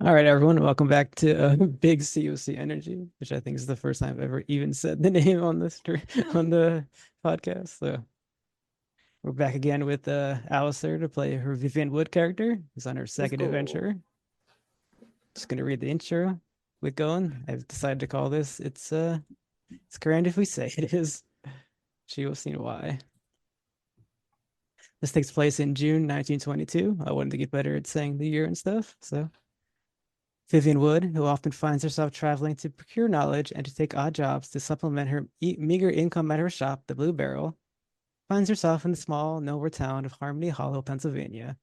All right, everyone, welcome back to Big COC Energy, which I think is the first time I've ever even said the name on the on the podcast. So we're back again with Alistair to play her Vivian Wood character, who's on her Let's second go. adventure. Just gonna read the intro. Get going. I've decided to call this. It's grand if we say it is. She will see why. This takes place in June 1922. I wanted to get better at saying the year and stuff, so Vivian Wood, who often finds herself traveling to procure knowledge and to take odd jobs to supplement her meager income at her shop, the Blue Barrel, finds herself in the small, nowhere town of Harmony Hollow, Pennsylvania.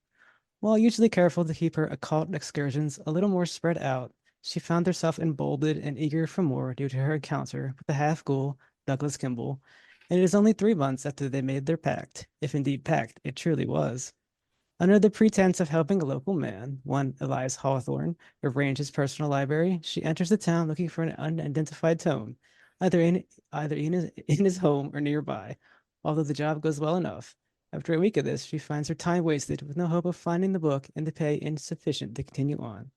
While usually careful to keep her occult excursions a little more spread out, she found herself emboldened and eager for more due to her encounter with the half-ghoul, Douglas Kimball, and it is only 3 months after they made their pact, if indeed pact it truly was. Under the pretense of helping a local man, one Elias Hawthorne, arrange his personal library, she enters the town looking for an unidentified tome, either in his home or nearby. Although the job goes well enough, after a week of this, she finds her time wasted with no hope of finding the book and the pay insufficient to continue on.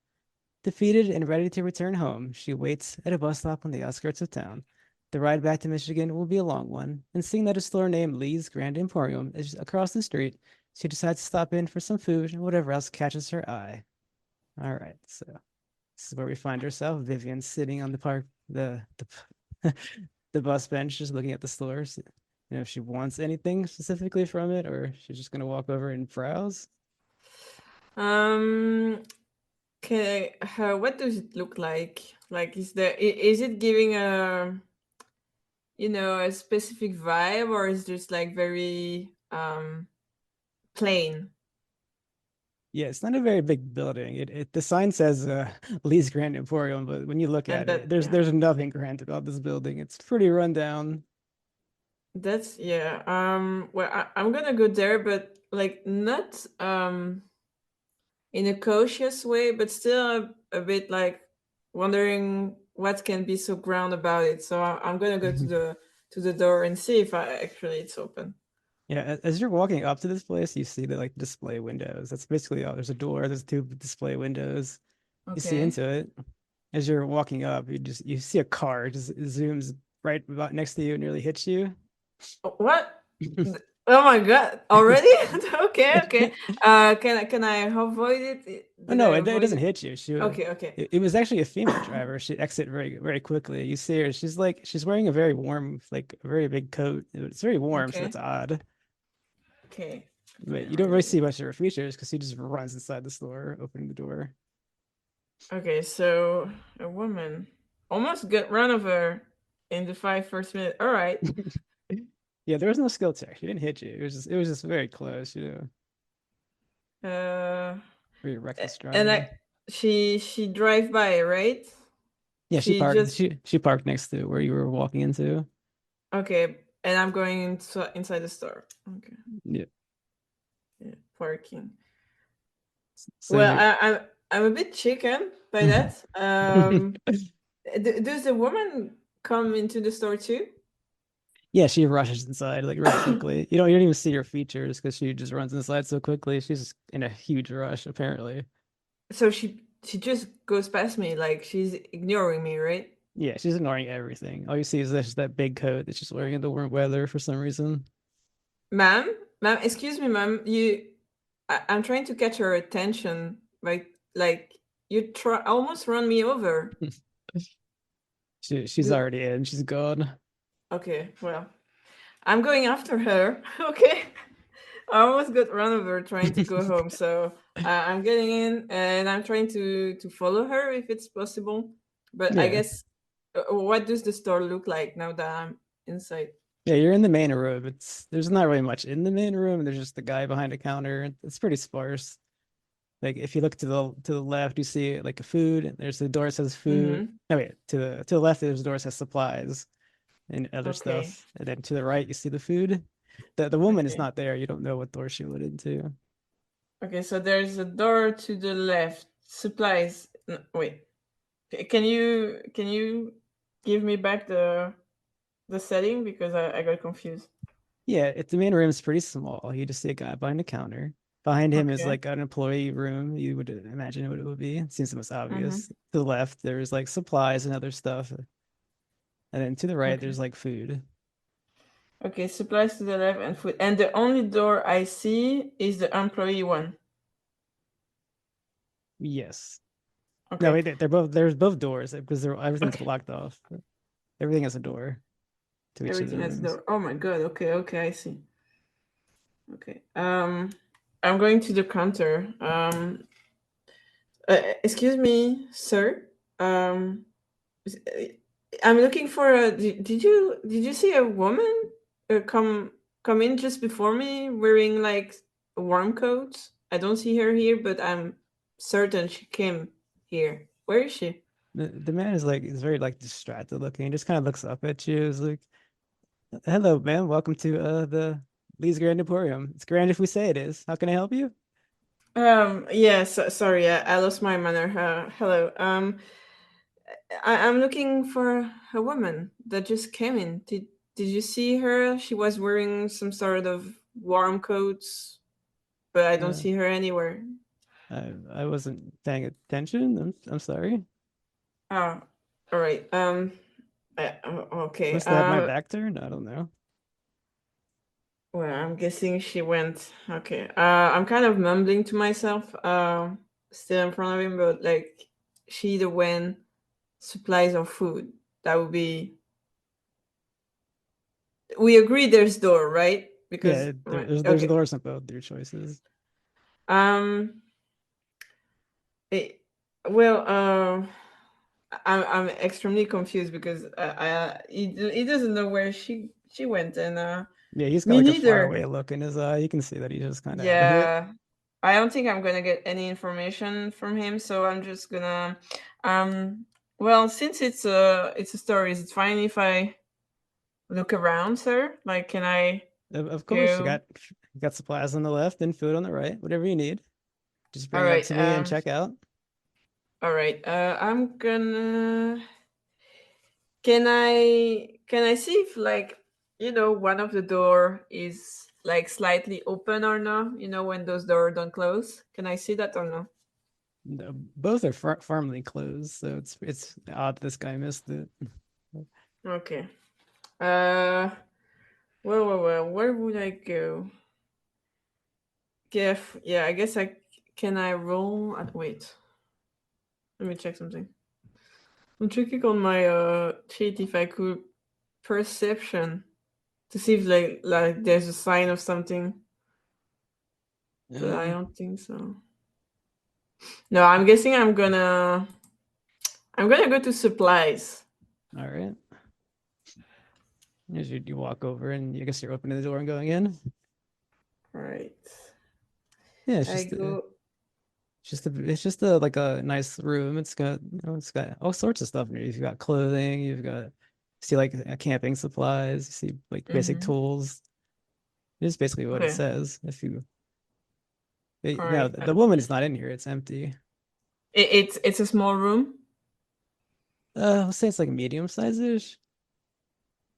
Defeated and ready to return home, she waits at a bus stop on the outskirts of town. The ride back to Michigan will be a long one, and seeing that a store named Lee's Grand Emporium is across the street, she decides to stop in for some food and whatever else catches her eye. All right, so this is where we find ourselves. Vivian sitting on the the bus bench, just looking at the stores. If she wants anything specifically from it, or she's just gonna walk over and browse. Um, what does it look like? Like, is it giving a specific vibe, or is it just like very plain? Yeah, it's not a very big building. The sign says Lee's Grand Emporium, but when you look And at it, that, there's yeah, there's nothing grand about this building. It's pretty run down. that's yeah. Well, I'm gonna go there, but like not in a cautious way, but still a bit like wondering what can be so ground about it. So I'm gonna go to the door and see if it's open. Yeah, as you're walking up to this place, you see the like display windows. That's basically all. There's a door, there's two display windows. You see Okay. into it. As you're walking up, you see a car, it just zooms right about next to you and nearly hits you. What? Oh my god! Already? Okay, okay. Can I avoid it? Oh Did I no, it avoid doesn't it? hit you. Okay, okay, It was actually a female driver. She exited very, very quickly. You see her. She's wearing a very warm, like a very big coat. It's very warm, so okay, that's odd. okay. But Okay, you don't really already. see much of her features because she just runs inside the store, opening the door. Okay, so a woman almost got run over in the first 5 minutes. All right. Yeah, there was no skill check. She didn't hit you. It was just very close. Uh, Very reckless and driving. she drive by, right? Yeah, she She parked. just She parked next to where you were walking into. okay, and I'm going inside the store. Okay, Yeah. yeah, parking. So Well, you're. I'm a bit chicken by that. Does the woman come into the store too? Yeah, she rushes inside like real quickly. You don't even see her features because she just runs inside so quickly. She's in a huge rush, apparently. So she just goes past me like she's ignoring me, right? Yeah, she's ignoring everything. All you see is just that big coat that she's wearing in the warm weather for some reason. Ma'am, ma'am, excuse me, ma'am. I'm trying to catch her attention, like you try almost run me over. She's Do, already in. She's gone. okay, well, I'm going after her. Okay, I almost got run over trying to go home, so I'm getting in and I'm trying to follow her if it's possible. But I Yeah. guess, what does the store look like now that I'm inside? Yeah, you're in the main room. There's not really much in the main room. There's just the guy behind the counter. It's pretty sparse. Like if you look to the left, you see like a food. And there's the door that says food. Mm-hmm. No, wait, to the left, there's a door that says supplies and other Okay. stuff. And then to the right, you see the food. The woman is Okay. not there. You don't know what door she went into. Okay. So there's a door to the left. Supplies. No, wait. Can you give me back the setting because I got confused. Yeah, the main room is pretty small. You just see a guy behind the counter. Behind him is Okay. like an employee room. You would imagine what it would be. It seems the most Mm-hmm. obvious. To the left, there's like supplies and other stuff. And then to the right, Okay. there's like food. Okay, supplies to the left and food. And the only door I see is the employee one. Yes. No, Okay. wait, they're both there's both doors because everything's Okay. blocked off. Everything has a door to each of the Everything has a rooms. door. Oh my god. Okay, okay, I see. Okay. I'm going to the counter. Excuse me, sir. Um, I'm looking for a. Did you see a woman come in just before me wearing like a warm coat? I don't see her here, but I'm certain she came here. Where is she? The man is very like distracted looking. He just kind of looks up at you. Is like, "Hello, man. Welcome to the Lee's Grand Emporium. It's grand if we say it is. How can I help you?" Yeah, sorry, I lost my manner. Hello. I'm looking for a woman that just came in. Did you see her? She was wearing some sort of warm coats, but I don't Uh, see her anywhere. I wasn't paying attention. I'm sorry. Oh, all right. Okay. Must have had my back turned. I don't know. Well, I'm guessing she went. Okay. I'm kind of mumbling to myself. Still in front of him, but like, she either went supplies or food. That would be. We agree there's door, right? Because Yeah, right. there's Okay. doors on both your choices. Um. It, well. I'm extremely confused because he doesn't know where she went, and Yeah, he's got me like a neither. faraway look in his eye. You can see that he's just kind of out of it. Yeah, I don't think I'm gonna get any information from him, so I'm just gonna, um, well, since it's a story, is it fine if I look around, sir? Like, can I Of course, go? you got supplies on the left and food on the right. Whatever you need, just All bring it up right, to me and check out. all right. I'm gonna. Can I see if like one of the door is like slightly open or not? You know when those doors don't close. Can I see that or no? No, both are firmly closed, so it's odd this guy missed it. Okay. Uh. Well. Where would I go? Yeah. I guess I can. I roll. Wait. Let me check something. I'm checking on my sheet if I could perception to see if like there's a sign of something, but I Um, don't think so. No, I'm guessing I'm gonna go to supplies. all right. As you walk over, and I guess you're opening the door and going in. All right. Yeah, I go. it's just a like a nice room. It's got all sorts of stuff in here. You've got clothing, see like camping supplies, you see like basic Mm-hmm. tools. It's basically what it Okay. says. If you All No, right. the woman is not in here. It's empty. It's a small room, I'll say it's like medium size-ish.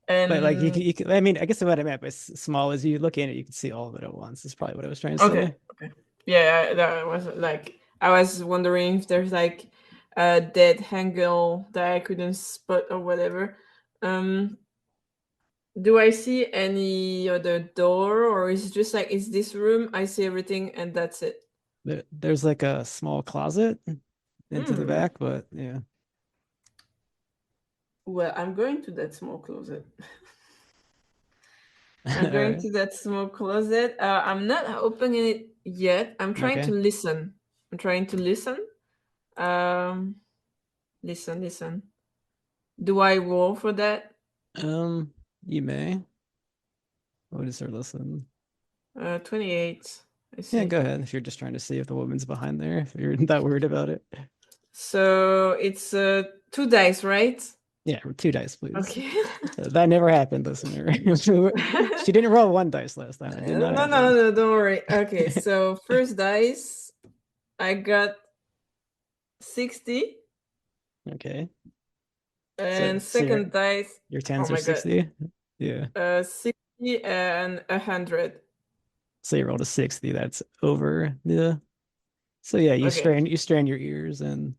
But like and I mean, I guess what I meant by small is you look in it, you can see all of it at once. That's probably what I was trying to okay. say. Okay. Yeah, that was like I was wondering if there's like a dead angle that I couldn't spot or whatever. Um, do I see any other door, or is it just like is this room? I see everything, and that's it. There's like a small closet into the Hmm. back, but yeah. Well, I'm going to that small closet. All I'm going right. to that small closet. I'm not opening it yet. I'm trying to Okay. listen. I'm trying to listen. Um, listen. Do I roll for that? You may. What is her listen? 28. I Yeah, see. go ahead if you're just trying to see if the woman's behind there, if you're that worried about it. So it's two dice, right? Yeah, two dice, please. Okay. That never happened, listener. She didn't roll one dice last time. It did not happen. No, don't worry. Okay, so first dice, I got 60, Okay. and So second dice, your oh tens are my god, 60. Yeah. 60 and 100. So you rolled a 60, that's over the. So yeah, Okay. you strain your ears and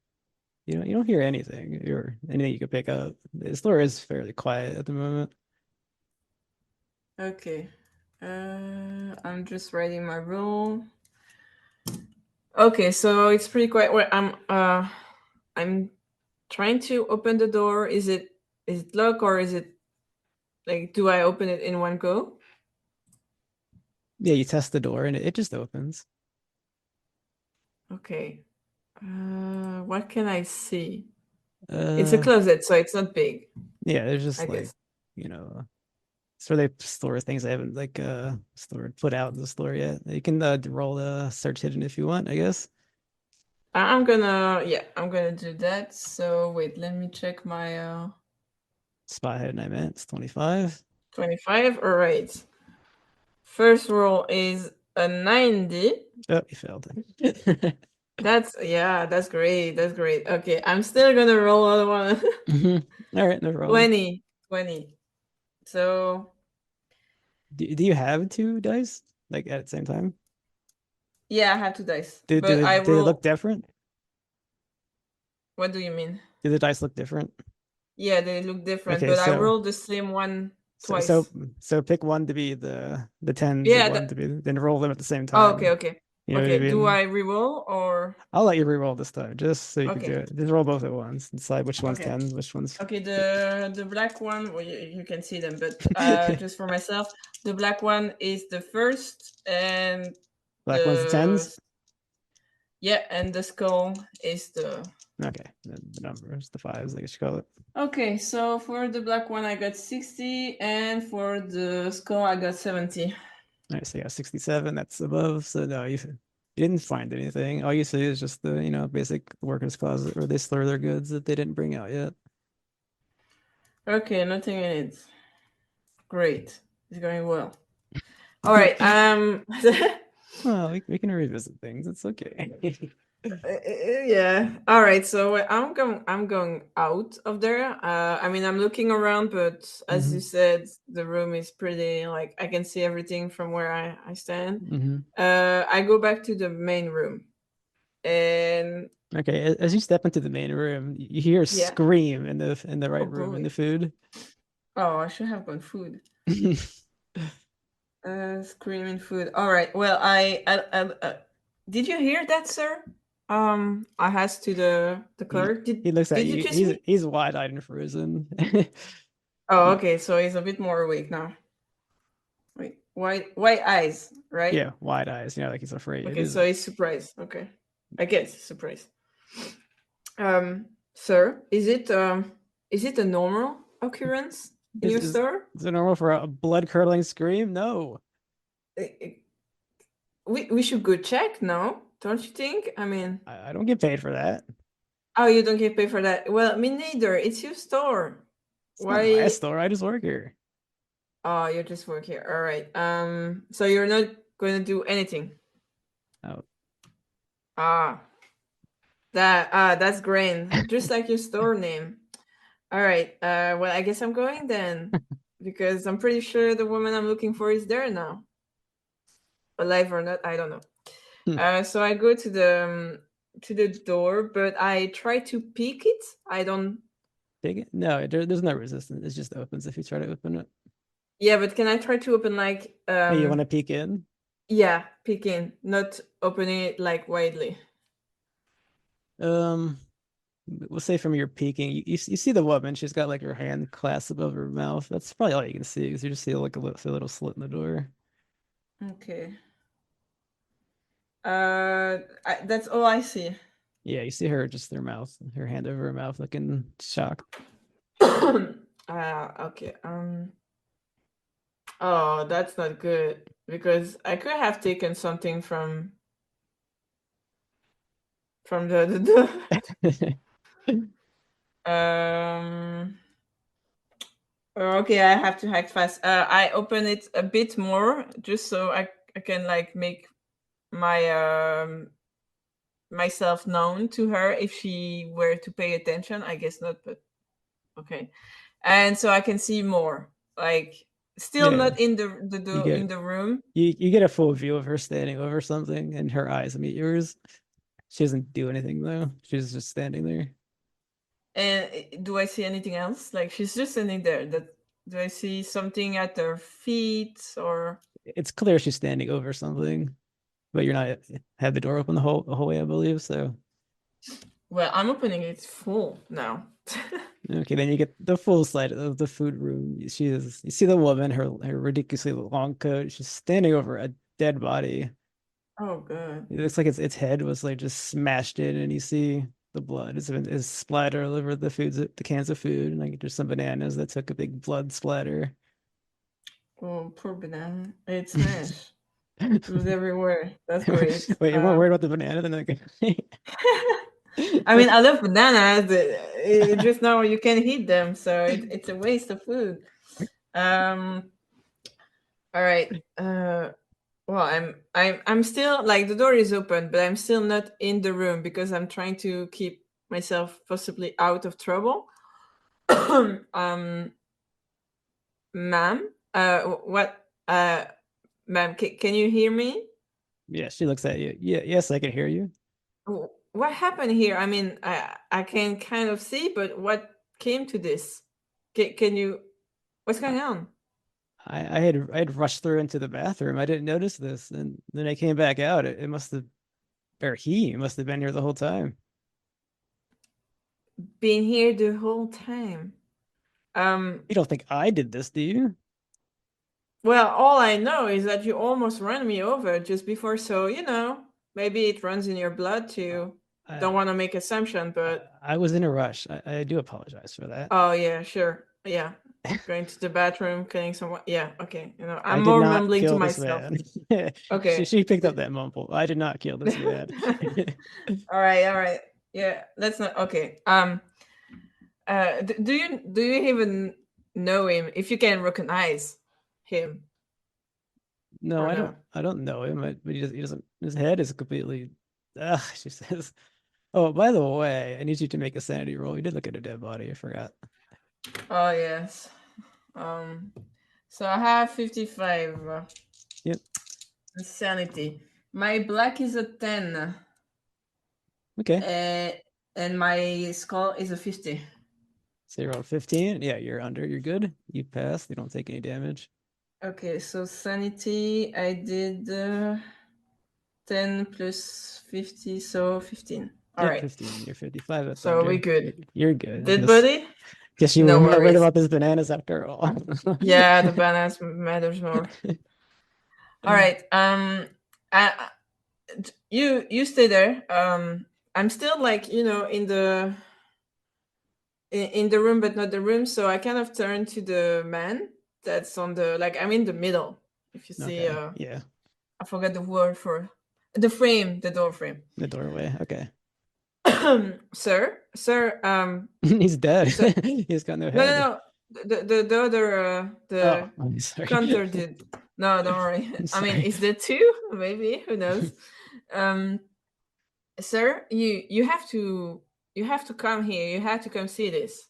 you don't hear anything or anything you can pick up. The store is fairly quiet at the moment. Okay. I'm just writing my rule. Okay, so it's pretty quiet. Well, I'm trying to open the door. Is it locked or is it like do I open it in one go? Yeah, you test the door and it just opens. Okay. What can I see? It's a Uh, closet, so it's not big, yeah, there's I just like, guess. you know, it's where they store things they haven't like stored put out in the store yet. You can roll the search hidden if you want, I guess. I'm gonna do that. So wait, let me check my Spot hidden, I meant it's 25. 25. All right. First roll is a 90. Oh, you failed. That's great. That's great. Okay, I'm still gonna roll another one. All right, no problem. 20. 20. So Do you have two dice like at the same time? yeah, I have two dice, Do but do I do they look roll. different? What do you mean? Do the dice look different? Yeah, they look different, Okay, but I rolled the same one so so twice. so pick one to be the tens and Yeah. one to be then roll them at the same Oh, okay, time. okay, You know what I okay. Do mean? I re-roll or I'll let you re-roll this time just so you can do okay, it. Just roll both at once. Decide which one's okay, tens, which one's okay? The black one. Well, you can see them, but just for myself, the black one is the first, and black one's the the tens. yeah, and the skull is the. Okay, the numbers, the fives, I guess you call it. Okay, so for the black one, I got 60, and for the skull, I got 70. All right, so you got 67. That's above. So no, you didn't find anything. All you see is just the basic workers' closet where they store their goods that they didn't bring out yet. Okay, nothing in it. Great, it's going well. All right. Well, we can revisit things. It's okay. Yeah. All right. So I'm going out of there. I mean, I'm looking around, but as you hmm said, the room is pretty. Like I can see everything from where I stand. hmm I go back to the main room, and Okay, as you step into the main room, you hear a yeah. scream in the Oh right room in the boy. food. Oh, I should have gone food. Screaming food. All right. Well, did you hear that, sir? I asked to the He clerk. Did he looks at Did you you. just hear? He's wide-eyed and frozen. Oh, He- okay. So he's a bit more awake now. Wait, white eyes, right? yeah, wide eyes. Like he's afraid. Okay, so he's surprised. Okay, I guess surprised. Sir, is it a normal occurrence in your store? Is it normal for a blood-curdling scream? No. Eh, eh, we should go check, no? Don't you think? I mean, I don't get paid for that. oh, you don't get paid for that. Well, me neither. It's your store. It's not my Why? store. I just work here. Oh, you just work here. All right. So you're not going to do anything. Oh, Ah, that's grand. Just like your store name. All right. Well, I guess I'm going then, because I'm pretty sure the woman I'm looking for is there now, alive or not. I don't know. hmm. So I go to the door, but I try to peek it. I don't. Take it? No, there's no resistance. It just opens if you try to open it. Yeah, but can I try to open like Hey, you want to peek in? yeah, peek in, not opening it like widely. Um, we'll say from your peeking, you see the woman. She's got like her hand clasped above her mouth. That's probably all you can see because you just see like a little slit in the door. Okay. That's all I see. Yeah, you see her just her mouth, her hand over her mouth, looking shocked. Okay. Oh, that's not good because I could have taken something from um. Okay, I have to hack fast. I open it a bit more just so I can like make my myself known to her if she were to pay attention. I guess not, but okay. And so I can see more. Like Still Yeah, not in you in get the room. you get a full view of her standing over something, and her eyes meet yours. She doesn't do anything though. She's just standing there. And do I see anything else? Like she's just sitting there. That do I see something at her feet or? It's clear she's standing over something, but you're not have the door open the whole way, I believe. So Well, I'm opening it full now. okay, then you get the full sight of the food room. She is you see the woman, her ridiculously long coat. She's standing over a dead body. Oh, good. It looks like its head was like just smashed in, and you see the blood is splattered all over the foods, the cans of food, and like there's some bananas that took a big blood splatter. Oh, poor banana. It's smashed. It was everywhere. That's great. Wait, you weren't worried about the banana? Then like, I mean, I love bananas. Just now you can eat them, so it's a waste of food. Um. All right. Well, I'm still like the door is open, but I'm still not in the room because I'm trying to keep myself possibly out of trouble. um, ma'am, what, ma'am, can you hear me? yeah, she looks at you. Yeah, yes, I can hear you. What happened here? I mean, I can kind of see, but what came to this? Can you? What's going on? I had rushed through into the bathroom. I didn't notice this, and then I came back out. It must have, or he must have been here the whole time. Been here the whole time. Um, You don't think I did this, do you? well, all I know is that you almost ran me over just before, so maybe it runs in your blood Uh, too. Don't I want to make assumption, but I was in a rush. I do apologize for that. oh yeah, sure, yeah. Going to the bathroom, killing someone. Yeah, okay. I I'm did more not mumbling to kill this myself. man. Okay. She picked up that mumble. I did not kill this man. All right, all right. Yeah, let's not. Okay. Do you even know him? If you can recognize him No, or no? I don't know him, but he doesn't. His head is completely. Ugh, she says. Oh, by the way, I need you to make a sanity roll. You did look at a dead body. I forgot. Oh yes. Um. So I have 55 Yep. insanity. My black is a 10, Okay. uh, and my skull is a 50. So you rolled 15. Yeah, you're under. You're good. You passed. You don't take any damage. Okay, so sanity I did 10 plus 50, so 15. All Yep, right. 15. You're 55 at So we thunder. good. You're good. Dead body? Guess you were No more worried worries. about this bananas after all. Yeah, the balance matters more. All right. I, you stay there. I'm still like in the room, but not the room. So I kind of turn to the man that's on the like I'm in the middle. If you see, Okay. Yeah. I forgot the word for the frame, the door frame. The doorway. Okay. Sir. He's dead. So He's got no no, no, head. no. The other Oh, the I'm sorry. counter did. No, don't worry. I'm I mean, sorry. is there two? Maybe who knows? Um, sir, you have to come here. You have to come see this.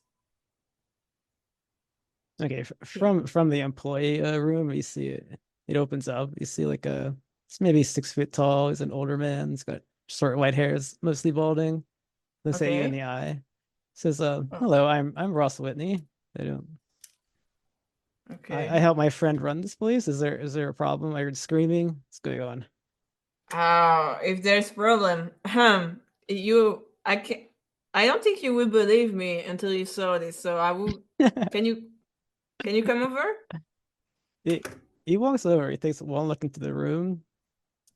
Okay, He- from the employee room, you see it. It opens up. You see like it's maybe 6 feet tall. He's an older man. He's got short white hair. Is mostly balding. Looks at you in Okay. the eye. Says, Oh, hello, I'm Ross Whitney. I don't. I okay. help my friend run this place. Is there a problem? I heard screaming. What's going on? If there's problem, you, I can, I don't think you would believe me until you saw this. So I will. Can you, can you come over? he, he walks over. He takes one look into the room.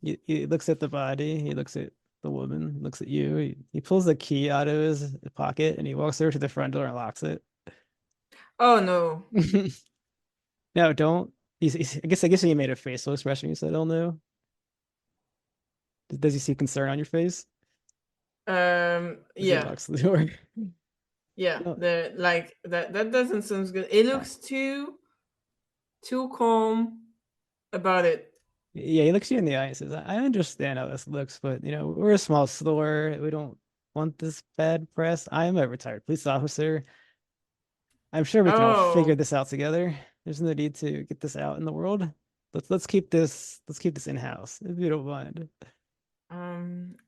He looks at the body. He looks at the woman. Looks at you. He pulls the key out of his pocket and he walks over to the front door and locks it. Oh no. No, don't. I guess he made a facial expression. You said, "Oh no." Does he see concern on your face as he Yeah. locks the door? Yeah, No. the like that doesn't sound good. It Uh, looks too calm about it. yeah, he looks you in the eye and says, "I understand how this looks, but we're a small store. We don't want this bad press. I am a retired police officer. I'm sure we can all figure Oh, this out together." There's no need to get this out in the world. Let's keep this in house if you don't mind.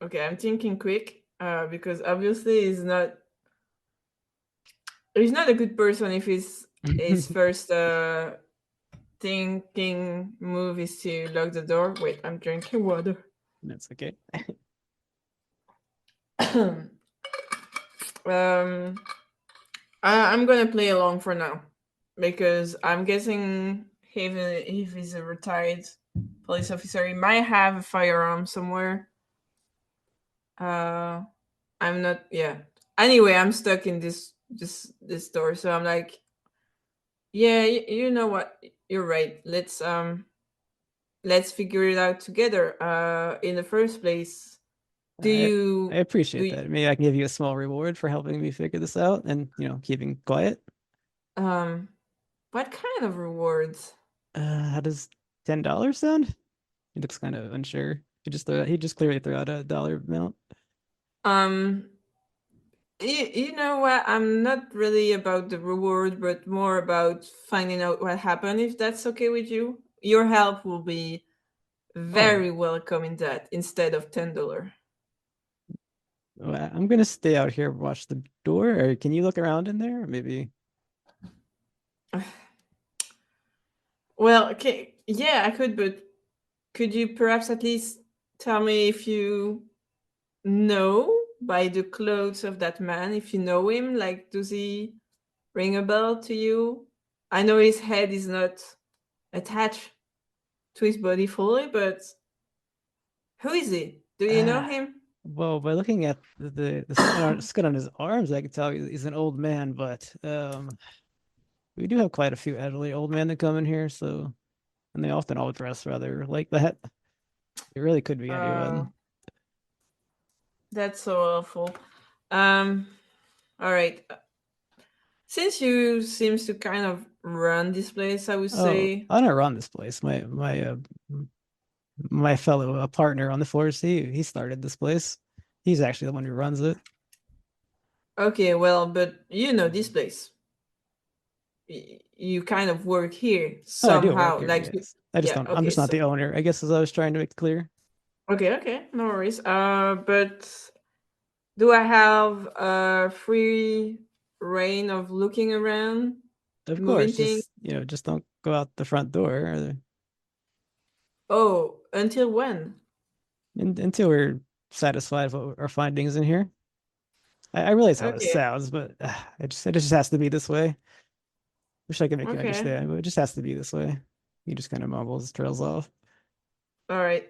Okay, I'm thinking quick, because obviously he's not a good person if his first thinking move is to lock the door. Wait, I'm drinking water. That's okay. um, I'm gonna play along for now because I'm guessing if he's a retired police officer, he might have a firearm somewhere. Uh, I'm not. Yeah. Anyway, I'm stuck in this door, so I'm like, yeah, you know what? You're right. Let's figure it out together. In the first place, do I you I do appreciate you, that. Maybe I can give you a small reward for helping me figure this out and, keeping quiet. um what kind of rewards? How does $10 sound? He looks kind of unsure. He just clearly threw out a dollar amount. Um, you know what? I'm not really about the reward, but more about finding out what happened. If that's okay with you, your help will be Oh, very welcome in that instead of $10. well, I'm gonna stay out here and watch the door. Or can you look around in there? Maybe. Well, okay, yeah, I could, but could you perhaps at least tell me if you know by the clothes of that man, if you know him? Like, does he ring a bell to you? I know his head is not attached to his body fully, but who is he? Do you know Ah, him? well, by looking at the skin on his arms, I can tell he's an old man. But we do have quite a few elderly old men that come in here, so and they often all dress rather like that. It really could be Uh, anyone. that's so awful. Um, all right. Since you seems to kind of run this place, I would Oh, say, I don't run this place. My fellow partner on the force, he started this place. He's actually the one who runs it. okay, well, but you know this place. You kind of work here Oh, I do work somehow. here, Like, yes. I just yeah, don't. I'm okay, just not so the owner. I guess as I was trying to make clear. okay, no worries. But do I have a free reign of looking around, Of moving course, things? just don't go out the front door Oh, until when? until we're satisfied with our findings in here. I realize how this Okay, sounds, but it just has to be this way. Wish I could make you okay, understand, but it just has to be this way. He just kind of mumbles, trails off. all right.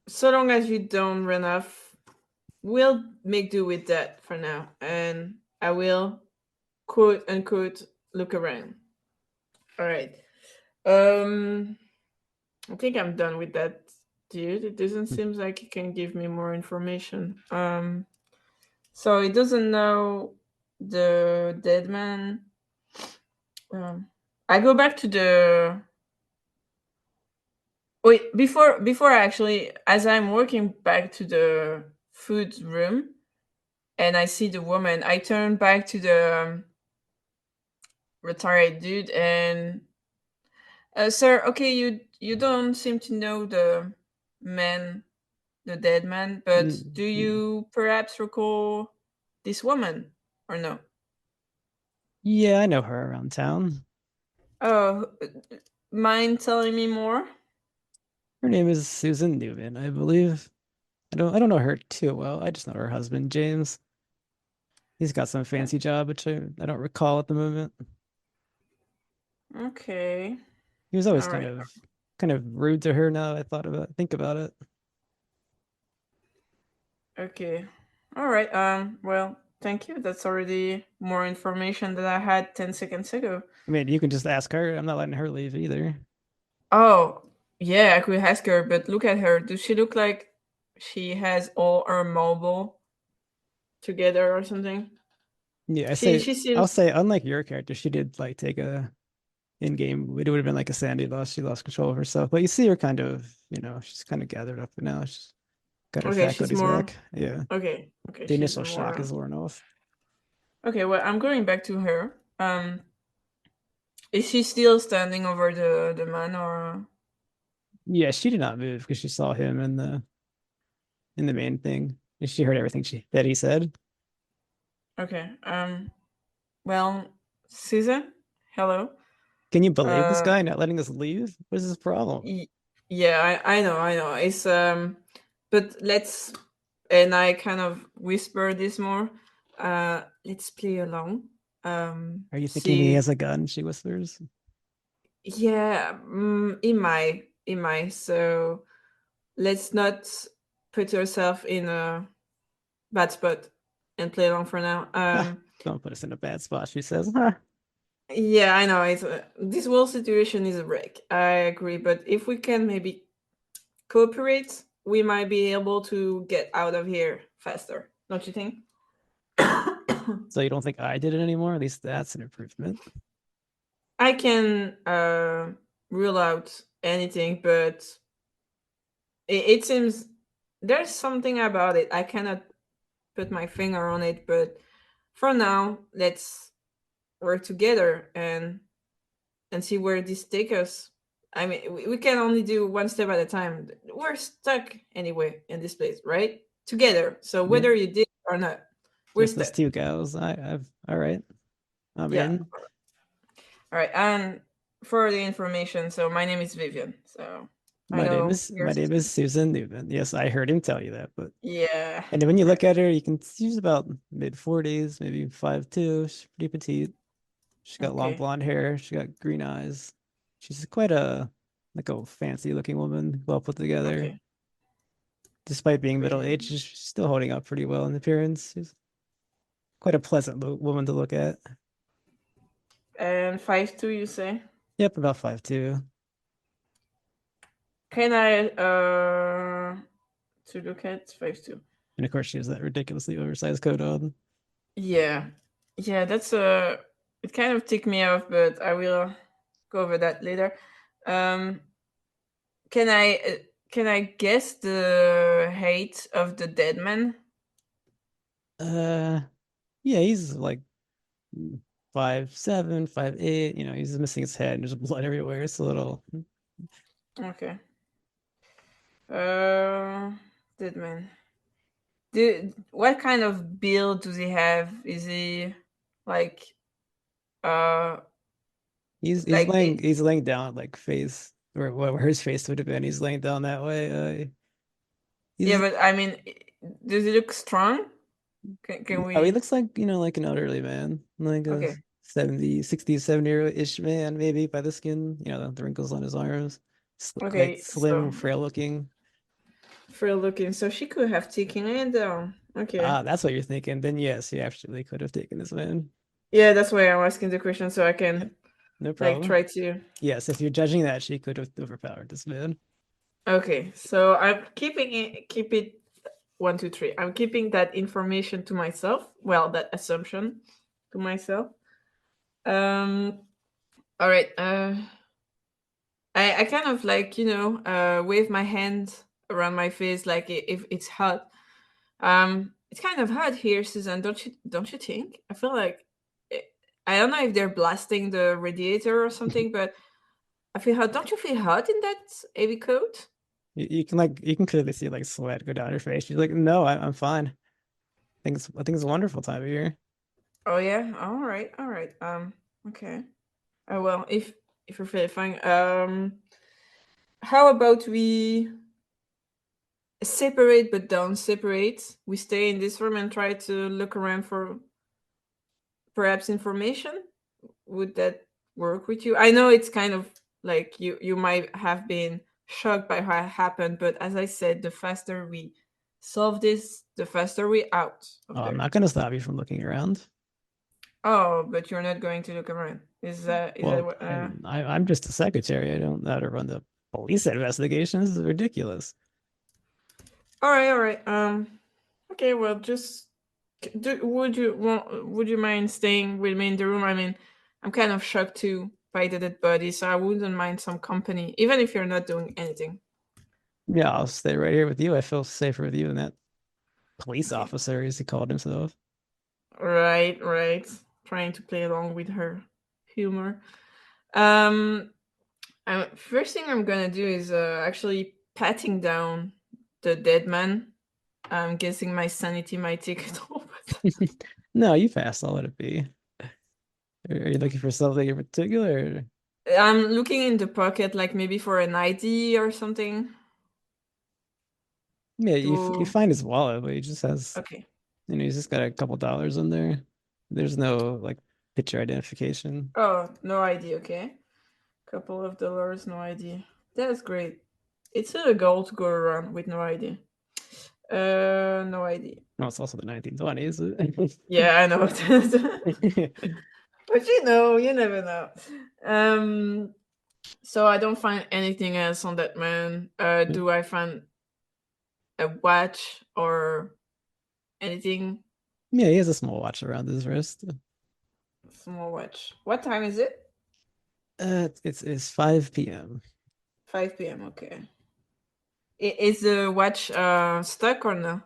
So long as you don't run off, we'll make do with that for now, and I will quote unquote look around. All right. Um, I think I'm done with that, dude. It doesn't seem like he can give me more information. So he doesn't know the dead man. Um, I go back to the wait before actually as I'm walking back to the food room and I see the woman. I turn back to the retired dude and sir, okay, you don't seem to know the man, the dead man, but Mm, do mm. you perhaps recall this woman or no? Yeah, I know her around town. Oh, mind telling me more? Her name is Susan Newman, I believe. I don't know her too well. I just know her husband, James. He's got some fancy job, which I don't recall at the moment. Okay. He was always All right. kind of rude to her now think about it. Okay. All right. Well, thank you. That's already more information than I had 10 seconds ago. I mean, you can just ask her. I'm not letting her leave either. Oh, yeah, I could ask her, but look at her. Does she look like she has all her mobile together or something? Yeah, She I'll seems say, unlike your character, she did like take a in game. It would have been like a sandy loss. She lost control of herself, but you see her kind of, she's kind of gathered up now. She's got her okay, she's faculties more back. Yeah, okay, okay, the she's initial shock more is worn off. okay, well, I'm going back to her. Is she still standing over the man, or Yeah, she did not move because she saw him in the main thing. And she heard everything she that he said. okay? Well, Susan, hello. Can you believe this Uh, guy not letting us leave? What is his problem? y- yeah, I know. It's but let's, and I kind of whisper this more. Let's play along. Are you thinking he See, has a gun? She whispers. yeah, in my. So let's not put yourself in a bad spot and play along for now. Don't put us in a bad spot, she says. Yeah, I know. This whole situation is a wreck. I agree, but if we can maybe cooperate, we might be able to get out of here faster. Don't you think? So you don't think I did it anymore? At least that's an improvement. I can rule out anything, but it seems there's something about it. I cannot put my finger on it, but for now, let's work together and see where this takes us. I mean, we can only do one step at a time. We're stuck anyway in this place, right? Together. So Yeah, whether you did or not, we're just us stuck. two gals. I've all right. I'm Yeah. in. All right. And for the information, so my name is Vivian. So I know My yours name too. is Susan Newman. Yes, I heard him tell you that, but Yeah. and then when you look Right. at her, you can she's about mid 40s, maybe 5'2". She's pretty petite. She's got long Okay. blonde hair. She got green eyes. She's quite a like a fancy looking woman, well put together. Okay. Despite being middle Great. aged, she's still holding up pretty well in appearance. She's quite a pleasant woman to look at. And 5'2", you say? Yep, about 5'2". Can I to look at 5'2"? And of course, she has that ridiculously oversized coat on. Yeah. Yeah, that's it kind of ticked me off, but I will go over that later. Um can I guess the height of the dead man? Uh, yeah, he's like 5'7", 5'8". You know, he's missing his head and there's blood everywhere. It's a little. Okay. Uh dead man. What kind of build does he have? Is he like uh He's like laying it, he's laying down like face where his face would have been. He's laying down that way. yeah, He's but I mean, does he look strong? Can Oh, he we? looks like, like an elderly man, like a Okay. 70, 60, 70-year-ish man, maybe by the skin, the wrinkles on his arms. Quite Okay, slim, so frail looking. frail looking. So she could have taken it down. Okay. Ah, that's what you're thinking. Then yes, he actually could have taken this man. Yeah, that's why I'm asking the question so I Yep, can no like problem. try to. Yes, if you're judging that, she could have overpowered this man. Okay, so I'm keeping it. Keep it. One, two, three. I'm keeping that information to myself. Well, that assumption to myself. Um. All right. I kind of like wave my hand around my face like if it's hot. It's kind of hot here, Susan. Don't you think? I feel like it, I don't know if they're blasting the radiator or something, but I feel hot. Don't you feel hot in that heavy coat? You can clearly see like sweat go down her face. She's like, no, I'm fine. I think it's a wonderful time of year. Oh yeah. All right. All right. Okay. Well, if you're feeling fine, how about we separate but don't separate? We stay in this room and try to look around for perhaps information. Would that work with you? I know it's kind of like you might have been shocked by what happened, but as I said, the faster we solve this, the faster we out Oh, of I'm there. not gonna stop you from looking around. Oh, but you're not going to look around. Is that Well, what I'm just a secretary. I don't know how to run the police investigations. This is ridiculous. all right, all right. Okay, well just would you mind staying with me in the room? I mean, I'm kind of shocked too by the dead body, so I wouldn't mind some company, even if you're not doing anything. Yeah, I'll stay right here with you. I feel safer with you than that police Okay. officer, as he called himself. Right, right. Trying to play along with her humor. Um, first thing I'm gonna do is actually patting down the dead man. I'm guessing my sanity might take it over. No, you passed. I'll let it be. Are you looking for something in particular? I'm looking in the pocket, like maybe for an ID or something. Yeah, you To find his wallet, but he just has, okay. he's just got a couple dollars in there. There's no like picture identification. Oh, no ID. Okay, couple of dollars, no ID. That's great. It's a goal to go around with no ID. No ID. No, it's also the 1920s. Yeah, I know. But you never know. Um, so I don't find anything else on that man. Do I find a watch or anything? Yeah, he has a small watch around his wrist. Small watch. What time is it? It's 5 p.m. 5 p.m. Okay. Is the watch stuck or no?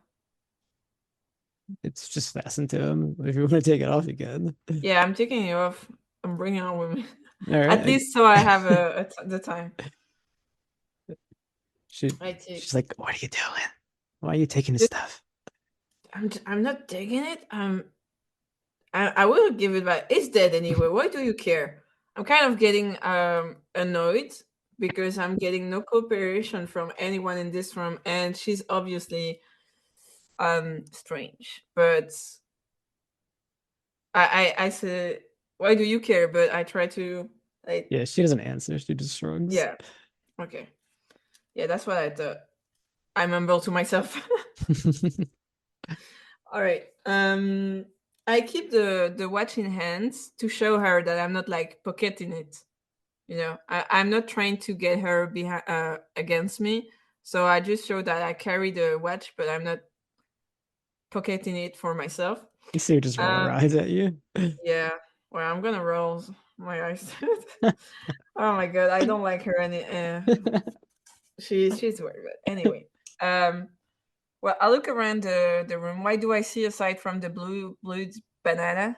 It's just fastened to him. If you want to take it off, you can. Yeah, I'm taking it off. I'm bringing it on with me. All At right. least so I have the time. She I take. she's like, "What are you doing? Why are you taking his stuff?" I'm not taking it. I will give it back. It's dead anyway. Why do you care? I'm kind of getting annoyed because I'm getting no cooperation from anyone in this room, and she's obviously strange. But I say, why do you care? But I try to like, Yeah, she doesn't answer. She just shrugs. yeah, okay, yeah, that's what I thought. I mumble to myself. All right. I keep the watch in hands to show her that I'm not like pocketing it. I'm not trying to get her behind against me. So I just show that I carry the watch, but I'm not pocketing it for myself. You see her just roll her Um, eyes at you. yeah. Well, I'm gonna roll my eyes. Oh my god, I don't like her any. She's weird, but anyway. Um, well, I look around the room. Why do I see aside from the blue banana?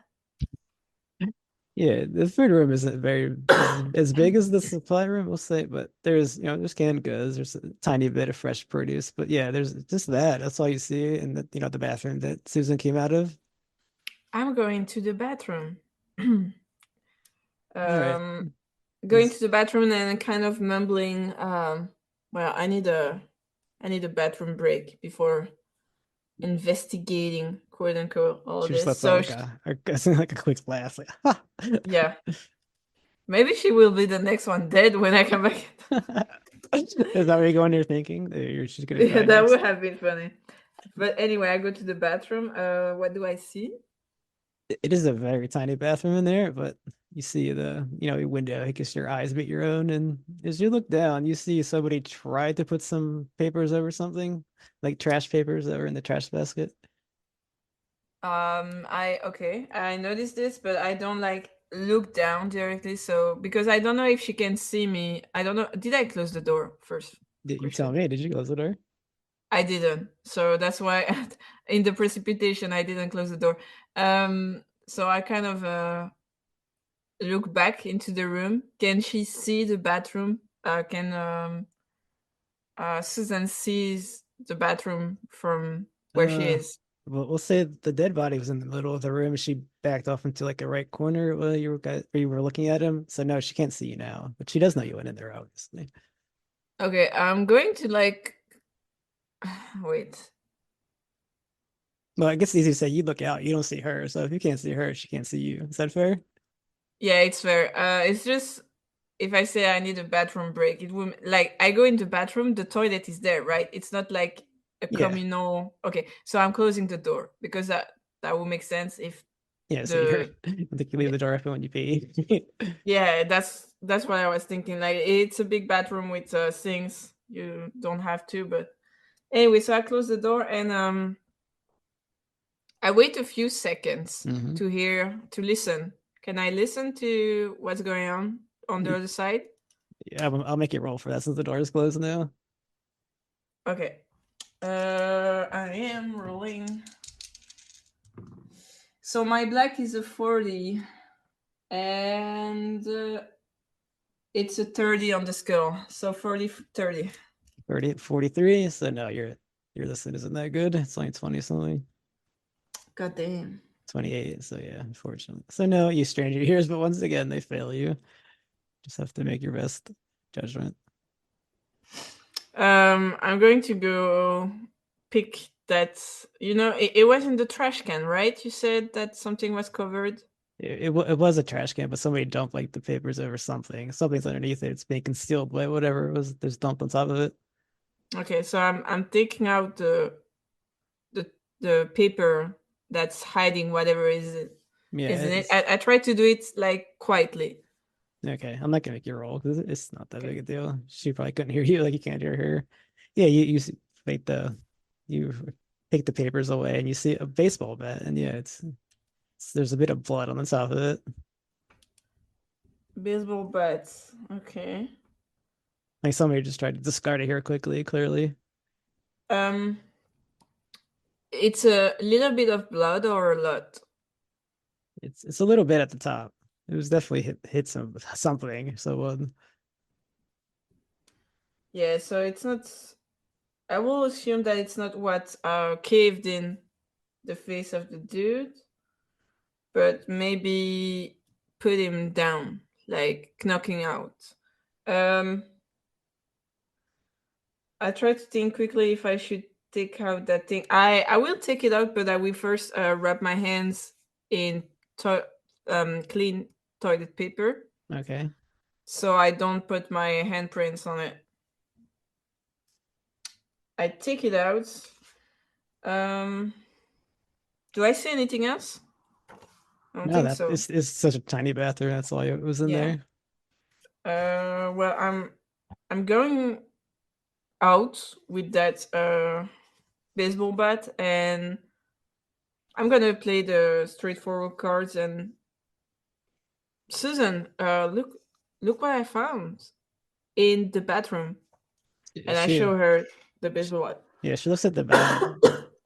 Yeah, the food room isn't very as big as the supply room, we'll say, but there's canned goods, there's a tiny bit of fresh produce, but yeah, there's just that. That's all you see in the bathroom that Susan came out of. I'm going to the bathroom. All right. um, Going to Is the bathroom and kind of mumbling. Well, I need a bathroom break before investigating, quote unquote, all she just this. lets out So like a quick laugh, like ha. yeah, maybe she will be the next one dead when I come back. Is that what you're going there thinking? That you're just gonna Yeah, die that next? would have been funny. But anyway, I go to the bathroom. What do I see? It is a very tiny bathroom in there, but you see the window. I guess your eyes meet your own, and as you look down, you see somebody tried to put some papers over something, like trash papers that were in the trash basket. I noticed this, but I don't like look down directly. So because I don't know if she can see me. I don't know. Did I close the door first? Did you tell Question. me? Did you close the door? I didn't. So that's why in the precipitation I didn't close the door. So I kind of look back into the room. Can she see the bathroom? Can Susan sees the bathroom from where she Uh, is? well, we'll say the dead body was in the middle of the room. She backed off into like a right corner where you were looking at him. So no, she can't see you now, but she does know you went in there, obviously. Okay, I'm going to like wait. Well, I guess it's easy to say you look out, you don't see her. So if you can't see her, she can't see you. Is that fair? Yeah, it's fair. It's just if I say I need a bathroom break, it will like I go in the bathroom, the toilet is there, right? It's not like a Yeah. communal. Okay, so I'm closing the door because that will make sense if Yeah, so you're the I think you leave yeah, the door open when you pee. yeah, that's what I was thinking. Like it's a big bathroom with sinks. You don't have to, but anyway, so I close the door and I wait a few seconds Hmm. to listen. Can I listen to what's going on the other side? Yeah, I'll make you roll for that since the door is closed now. Okay. I am rolling. So my black is a 40, and It's a 30 on the scale, so 40, 30. 30, 43. So no, your listing isn't that good. It's only 20 something. God damn. 28. So yeah, unfortunately. So no, you strain your ears, but once again, they fail you. Just have to make your best judgment. I'm going to go pick that. It was in the trash can, right? You said that something was covered. It was a trash can, but somebody dumped like the papers over something. Something's underneath it. It's being concealed by whatever it was. There's dumped on top of it. Okay, so I'm taking out the the paper that's hiding whatever Yeah, is in it. it's I try to do it like quietly. okay. I'm not gonna make you roll because it's not that big Okay. a deal. She probably couldn't hear you like you can't hear her. Yeah, make the you take the papers away and you see a baseball bat and yeah, there's a bit of blood on the top of it. Baseball bats. Okay. Like somebody just tried to discard it here quickly, clearly. Um, it's a little bit of blood or a lot. It's a little bit at the top. It was definitely hit something. So Yeah, so it's not. I will assume that it's not what caved in the face of the dude, but maybe put him down, like knocking out. Um, I try to think quickly if I should take out that thing. I will take it out, but I will first wrap my hands in clean toilet paper okay. so I don't put my handprints on it. I take it out. Um, do I see anything else? I don't No, think that so. it's such a tiny bathroom. That's all it was in Yeah. there. Well, I'm going out with that baseball bat, and I'm gonna play the straightforward cards. And Susan, look what I found in the bathroom, and I She show her the baseball bat. Yeah, she looks at the bat,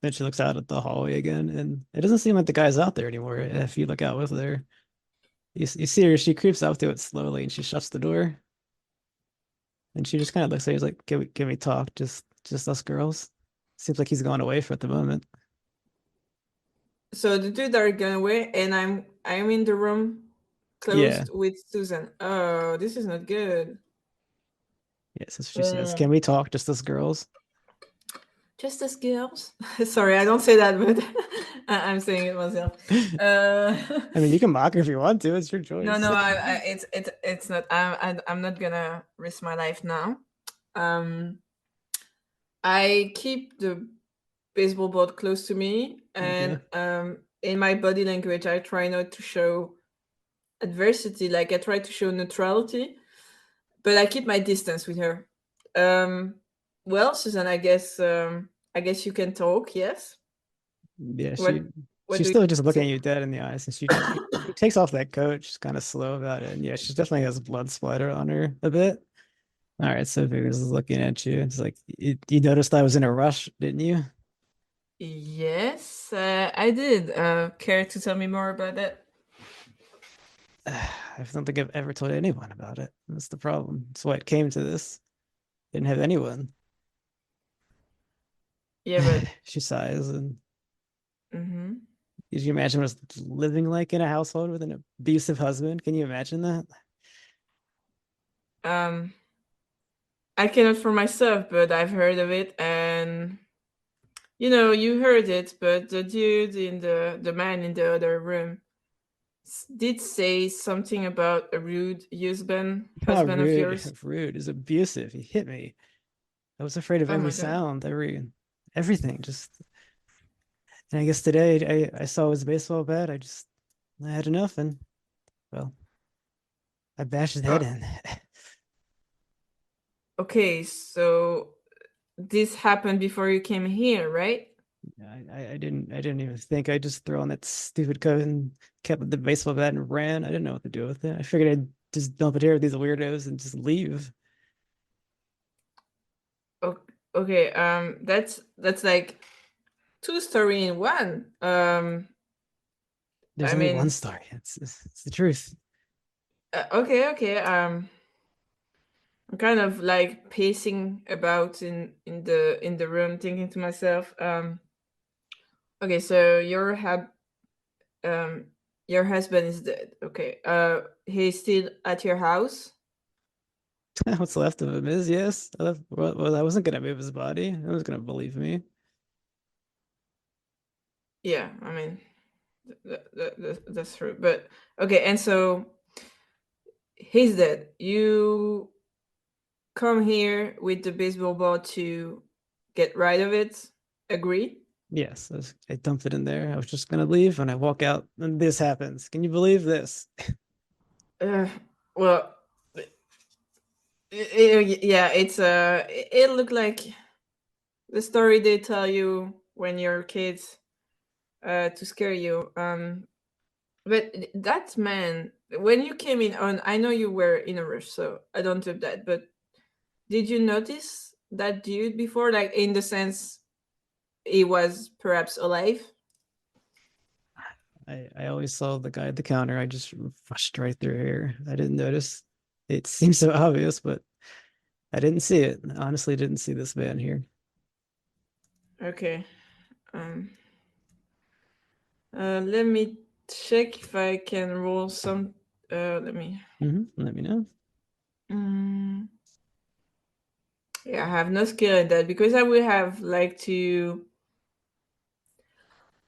then she looks out at the hallway again, and it doesn't seem like the guy's out there anymore. If you look out with her, you see her. She creeps up to it slowly, and she shuts the door. And she just kind of looks at you, like, can we talk? Just us girls." Seems like he's gone away for at the moment. So the dude are going away, and I'm in the room Yeah, closed with Susan. Oh, this is not good. yeah. So she says, Uh, "Can we talk? Just us girls?" just as girls. Sorry, I don't say that, but I'm saying it myself. Uh, I mean, you can mock her if you want to. It's your no, choice. no, it's not. I'm not gonna risk my life now. Um, I keep the baseball bat close to me, Okay. and in my body language, I try not to show adversity. Like I try to show neutrality, but I keep my distance with her. Um, well, Susan, I guess you can talk. Yes. Yeah, What what she's do still just you looking say? at you dead in the eyes, and she takes off that coat. She's kind of slow about it, and yeah, she definitely has blood splatter on her a bit. All right, so Vigors is looking at you. It's like you noticed I was in a rush, didn't you? Yes, I did. Care to tell me more about that? I don't think I've ever told anyone about it. That's the problem. That's why it came to this. Didn't have anyone. Yeah, but She sighs, and hmm could you imagine us living like in a household with an abusive husband? Can you imagine that? um, I cannot for myself, but I've heard of it, and you heard it, but the dude in the man in the other room did say something about a rude Not husband of rude. yours. Rude is abusive. He hit me. I was afraid of Oh every my god. sound, everything. Just and I guess today I saw his baseball bat. I had enough, and well, I bashed his head Uh, in. okay, so this happened before you came here, right? I didn't even think. I just threw on that stupid coat and kept the baseball bat and ran. I didn't know what to do with it. I figured I'd just dump it here with these weirdos and just leave. Okay, that's like two story in one. There's I only one mean, story. It's the truth. okay, okay. I'm kind of like pacing about in the room, thinking to myself, okay, so um your husband is dead. Okay, he's still at your house. What's left of him is yes. Well, I wasn't gonna move his body. I was gonna believe me. Yeah, I mean, that's true. But okay, and so he's dead. You come here with the baseball bat to get rid of it. Agree? Yes, I dumped it in there. I was just gonna leave, and I walk out, and this happens. Can you believe this? Uh, well, yeah, it looked like the story they tell you when you're kids, to scare you. But that man, when you came in on, I know you were in a rush, so I don't do that. But did you notice that dude before, like in the sense he was perhaps alive? I always saw the guy at the counter. I just rushed right through here. I didn't notice. It seems so obvious, but I didn't see it. I honestly didn't see this man here. Okay. Um. Let me check if I can roll some. Let me. Let me know. Mm, yeah, I have no skill in that because I would have like to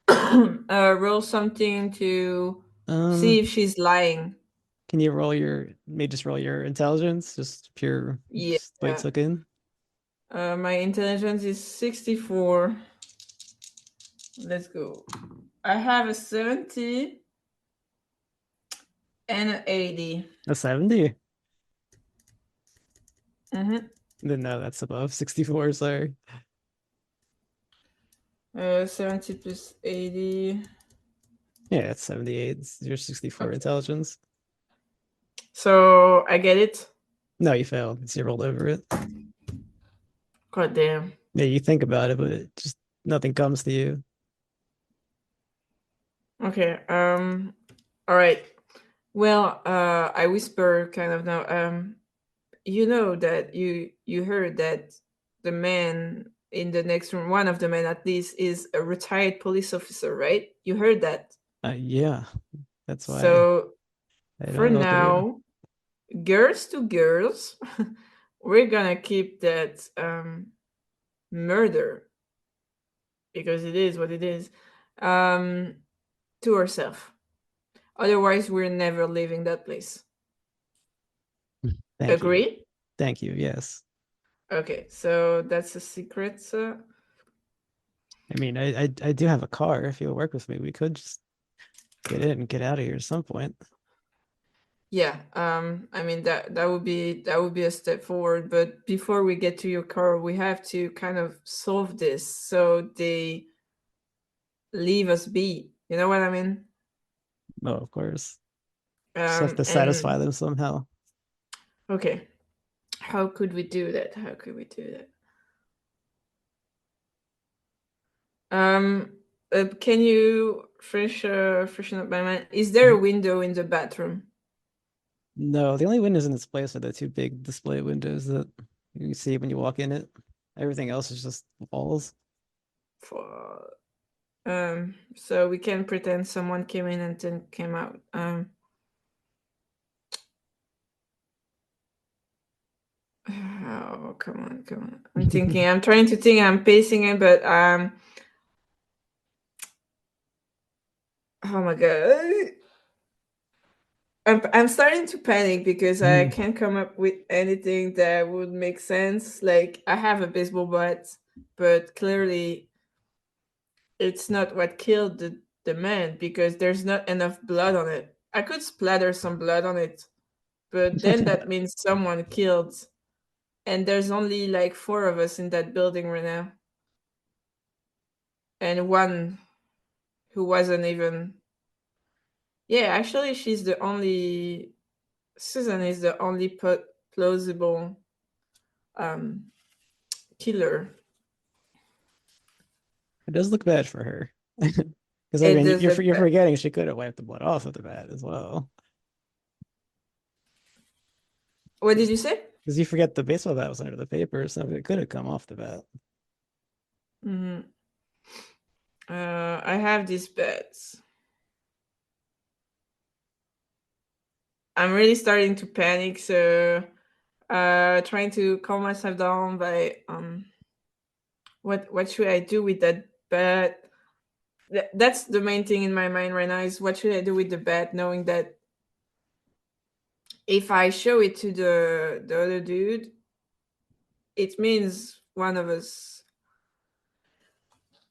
roll something to see Um, if she's lying. can you roll your, may just roll your intelligence, just pure, Yeah. just what you took in. My intelligence is 64. Let's go. I have a 70 and an 80. A 70? Mm-hmm. Then no, that's above 64, sorry. 70 plus 80. Yeah, it's 78. It's your 64 Okay. intelligence. So I get it. No, you failed. It's you rolled over it. God damn. Yeah, you think about it, but it just nothing comes to you. Okay. All right. Well, I whisper kind of now. You know that you heard that the man in the next room, one of the men at least, is a retired police officer, right? You heard that. Yeah, that's why So I for don't know what to do. now, girls to girls, we're gonna keep that murder, because it is what it is, um, to ourselves. Otherwise, we're never leaving that place. Thank you. Agree? Thank you. Yes. Okay, so that's a secret. I mean, I do have a car. If you'll work with me, we could just get in and get out of here at some point. Yeah, I mean that would be a step forward. But before we get to your car, we have to kind of solve this so they leave us be. You know what I mean? Oh, of course. Just have to satisfy And them somehow. okay, how could we do that? How could we do that? Um, can you freshen up my mind? Is there a Mhm. window in the bathroom? No, the only windows in this place are the two big display windows that you see when you walk in it. Everything else is just walls. For so we can pretend someone came in and then came out. Oh, come on, come on. I'm thinking, I'm trying to think, I'm pacing it, but oh my god. I'm starting to panic because I Hmm. can't come up with anything that would make sense. Like, I have a baseball bat, but clearly it's not what killed the man because there's not enough blood on it. I could splatter some blood on it, but then that means someone killed, and there's only like four of us in that building right now, and one who wasn't even. Yeah, actually, she's the only. Susan is the only plausible um, killer. It does look bad for her. Because I It mean, does look you're bad. forgetting she could have wiped the blood off of the bat as well. What did Just you say? Because you forget the baseball bat was under the paper, so it could have come off the bat. Hmm. I have these bets. I'm really starting to panic, so trying to calm myself down by what should I do with that bet? That's the main thing in my mind right now is what should I do with the bet, knowing that if I show it to the other dude, it means one of us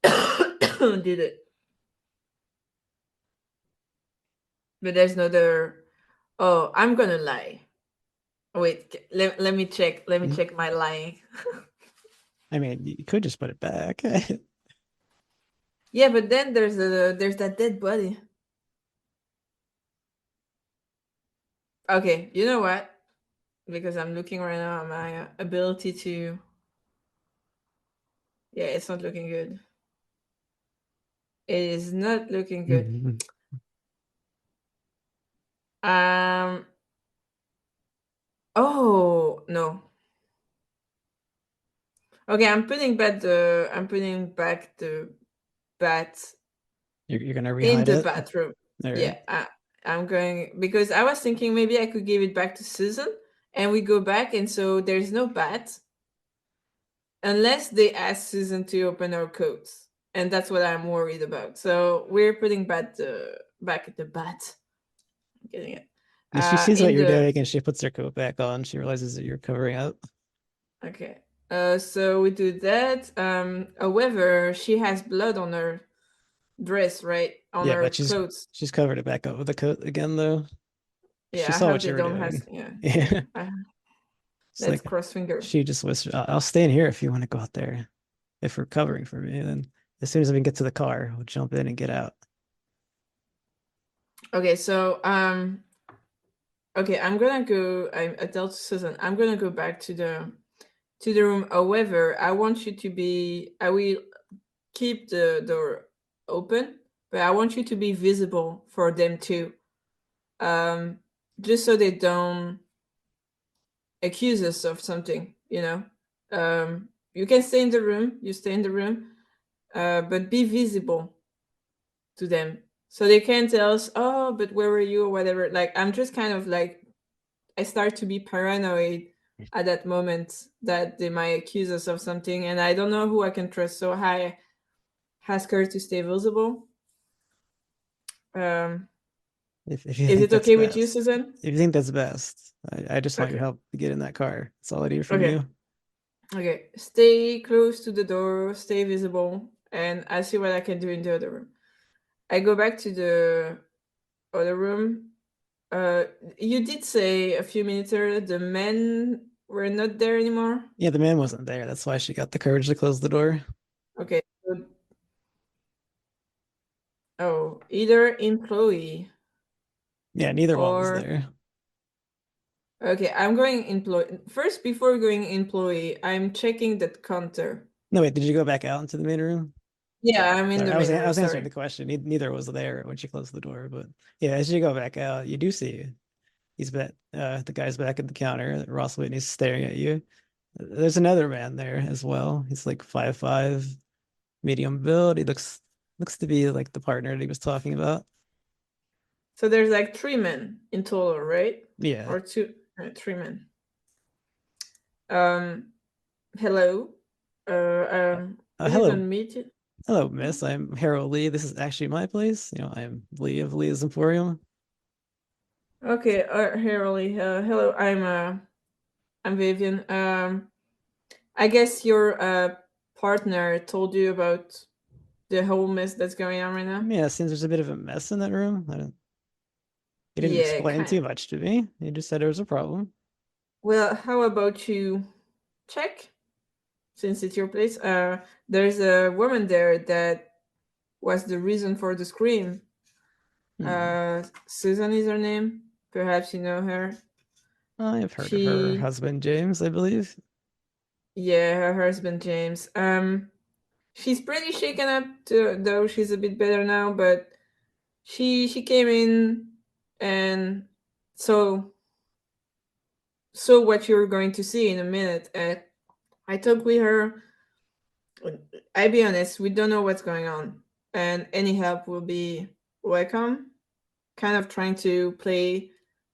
did it. But there's no other. Oh, I'm gonna lie. Wait, let me check. Let me Mhm. check my lying. I mean, you could just put it back. Yeah, but then there's that dead body. Okay, you know what? Because I'm looking right now at my ability to. Yeah, it's not looking good. It is not looking good. Mhm. Um. Oh no. Okay, I'm putting back the bat You're gonna in rehide the it. bathroom. All right. Yeah, I'm going because I was thinking maybe I could give it back to Susan, and we go back, and so there's no bat unless they ask Susan to open our coats, and that's what I'm worried about. So we're putting back the bat. I'm getting it. If she sees what In you're the doing and she puts her coat back on, she realizes that you're covering up. Okay. So we do that. However, she has blood on her dress, right? On Yeah, her but she's clothes. she's covered it back up with the coat again, though. She Yeah, I saw hope what they you were don't have. doing. Yeah, Yeah. I, It's let's like cross finger. she just whispered, I'll stay in here if you want to go out there. If we're covering for me, then as soon as we can get to the car, we'll jump in and get out. Okay, so okay, I'm gonna go. I tell Susan, I'm gonna go back to the room. However, I want you to be. I will keep the door open, but I want you to be visible for them too. Um, just so they don't accuse us of something, you know. You can stay in the room, you stay in the room, but be visible to them. So they can tell us, oh, but where were you or whatever. Like, I'm just kind of like, I start to be paranoid at that moment that they might accuse us of something, and I don't know who I can trust. So I ask her to stay visible. Um, If you is think it that's okay with you, best. Susan? If you think that's best, I just want your Okay. help to get in that car. That's all I need from Okay. you. Okay. Stay close to the door, stay visible, and I see what I can do in the other room. I go back to the other room. Uh, you did say a few minutes earlier the men were not there anymore. Yeah, the man wasn't there. That's why she got the courage to close the door. Okay. So, oh, either employee Yeah, neither one was or there. okay. I'm going employee first. Before going employee, I'm checking that counter. No, wait, did you go back out into the main room? Yeah, I'm in Sorry, the I was main I room. was answering Sorry. the question. Neither was there when she closed the door, but yeah, as you go back out, you do see the guy's back at the counter. Ross Whitney's staring at you. There's another man there as well. He's like 5'5", medium build. He looks to be like the partner that he was talking about. So there's like three men in total, right? Yeah. Or two, three men. Um, hello. We Hello, didn't meet it. hello, miss. I'm Harold Lee. This is actually my place. I'm Lee of Lee's Emporium. Okay, here, Ollie. Hello, I'm Vivian. I guess your partner told you about the whole mess that's going on right now. Yeah, seems there's a bit of a mess in that room. He didn't Yeah, explain kind. too much to me. He just said there was a problem. Well, how about you check since it's your place? There's a woman there that was the reason for the scream. Hmm. Susan is her name. Perhaps you know her. I've heard of her She, husband, James, I believe. yeah, her husband James. She's pretty shaken up, though she's a bit better now. But she came in, and so saw what you're going to see in a minute. And I talked with her. I be honest, we don't know what's going on, and any help will be welcome. Kind of trying to play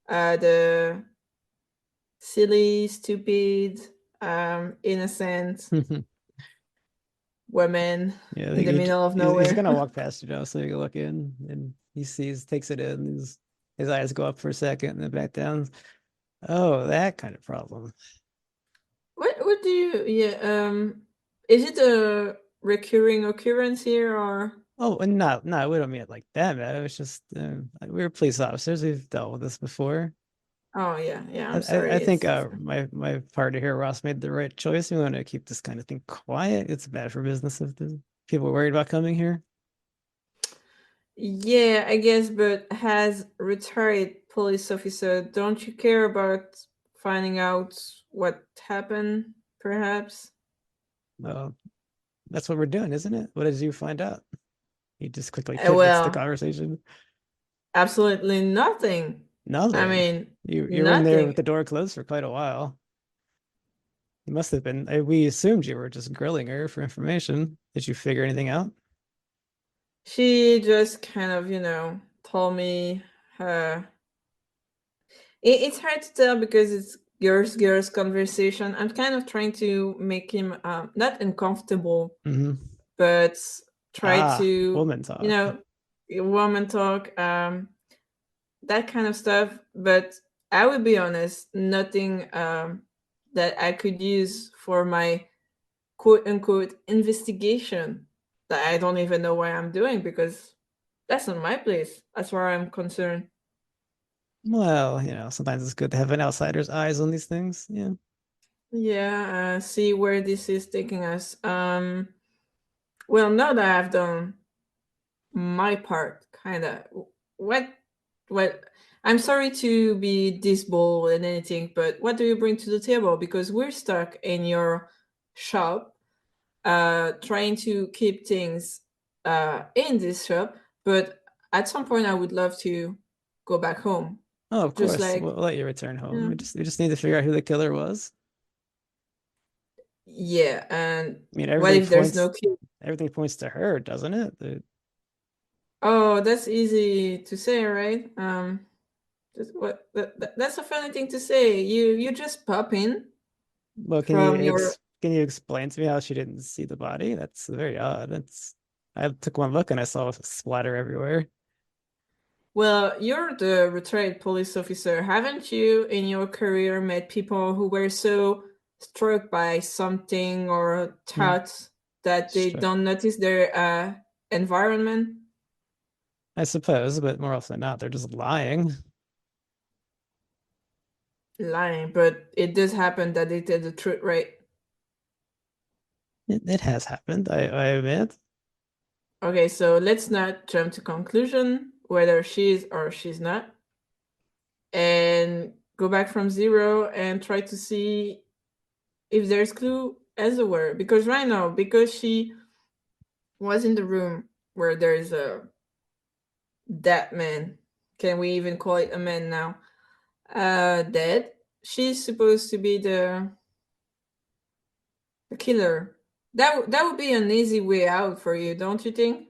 the silly, stupid, innocent woman Yeah, in the middle of he's nowhere. gonna walk past you now, so you look in, and he sees, takes it in. His eyes go up for a second, and then back down. Oh, that kind of problem. What do you? Yeah. Is it a recurring occurrence here, or? Oh, and no, we don't mean it like that, man. It was just we were police officers. We've dealt with this before. Oh yeah, yeah. I, I'm I sorry. I think It's my party here, Ross, made the right choice. We want to keep this kind of thing quiet. It's bad for business if the people are worried about coming here. yeah, I guess. But as retired police officer, don't you care about finding out what happened? Perhaps. Well, that's what we're doing, isn't it? What did you find out? He just quickly pivots the Well, conversation. absolutely nothing. I Nothing. mean, You were in there with nothing. the door closed for quite a while. You must have been. We assumed you were just grilling her for information. Did you figure anything out? She just kind of, told me. Uh, it's hard to tell because it's girls conversation. I'm kind of trying to make him not uncomfortable, Hmm. but try Ah, to, woman you talk. know, woman talk, that kind of stuff. But I will be honest, nothing that I could use for my quote unquote investigation that I don't even know why I'm doing because that's not my place as far as I'm concerned. Well, sometimes it's good to have an outsider's eyes on these things. Yeah. Yeah, see where this is taking us. Well, now that I've done my part, kind of, what, what, I'm sorry to be this bold and anything, but what do you bring to the table? Because we're stuck in your shop, trying to keep things in this shop, but at some point I would love to go back home. Oh, of Just course. like, We'll let you return you home. know, We just need to figure out who the killer was. yeah, and I mean, what if there's no key? everything points to her, doesn't it? Oh, that's easy to say, right? Just that's a funny thing to say. You just pop in Well, from your can you explain to me how she didn't see the body? That's very odd. I took one look and I saw splatter everywhere. well, you're the retired police officer. Haven't you in your career met people who were so struck by something or Hmm. thoughts that they Sure. don't notice their environment? I suppose, but more often than not, they're just lying. Lying, but it does happen that they tell the truth, right? It has happened, I admit. Okay, so let's not jump to conclusion whether she's or she's not, and go back from zero and try to see if there's clue elsewhere. Because right now, because she was in the room where there's a dead man, can we even call it a man now? Dead. She's supposed to be the killer. That would be an easy way out for you, don't you think?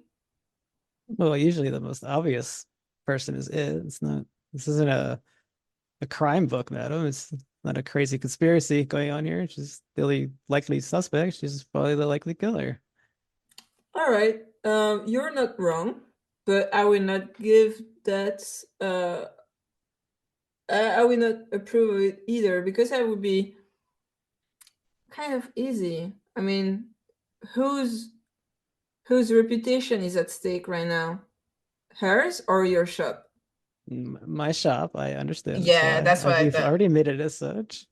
Well, usually the most obvious person is it. This isn't a crime book, madam. It's not a crazy conspiracy going on here. She's the only likely suspect. She's probably the likely killer. All right. You're not wrong, but I will not give that. I will not approve of it either because that would be kind of easy. I mean, whose whose reputation is at stake right now? Hers or your shop? My shop, I understand. Yeah, that's what I We've thought. already made it as such.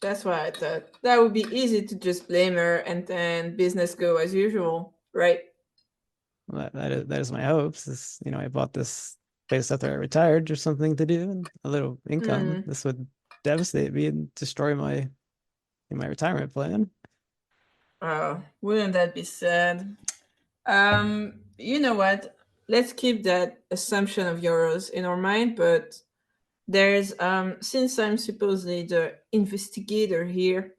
That's what I thought. That would be easy to just blame her and then business go as usual, right? That is my hopes. I bought this place after I retired, just something to do and a little income. Hmm. This would devastate me and destroy my retirement plan. Oh, wouldn't that be sad? You know what? Let's keep that assumption of yours in our mind, but there's since I'm supposedly the investigator here,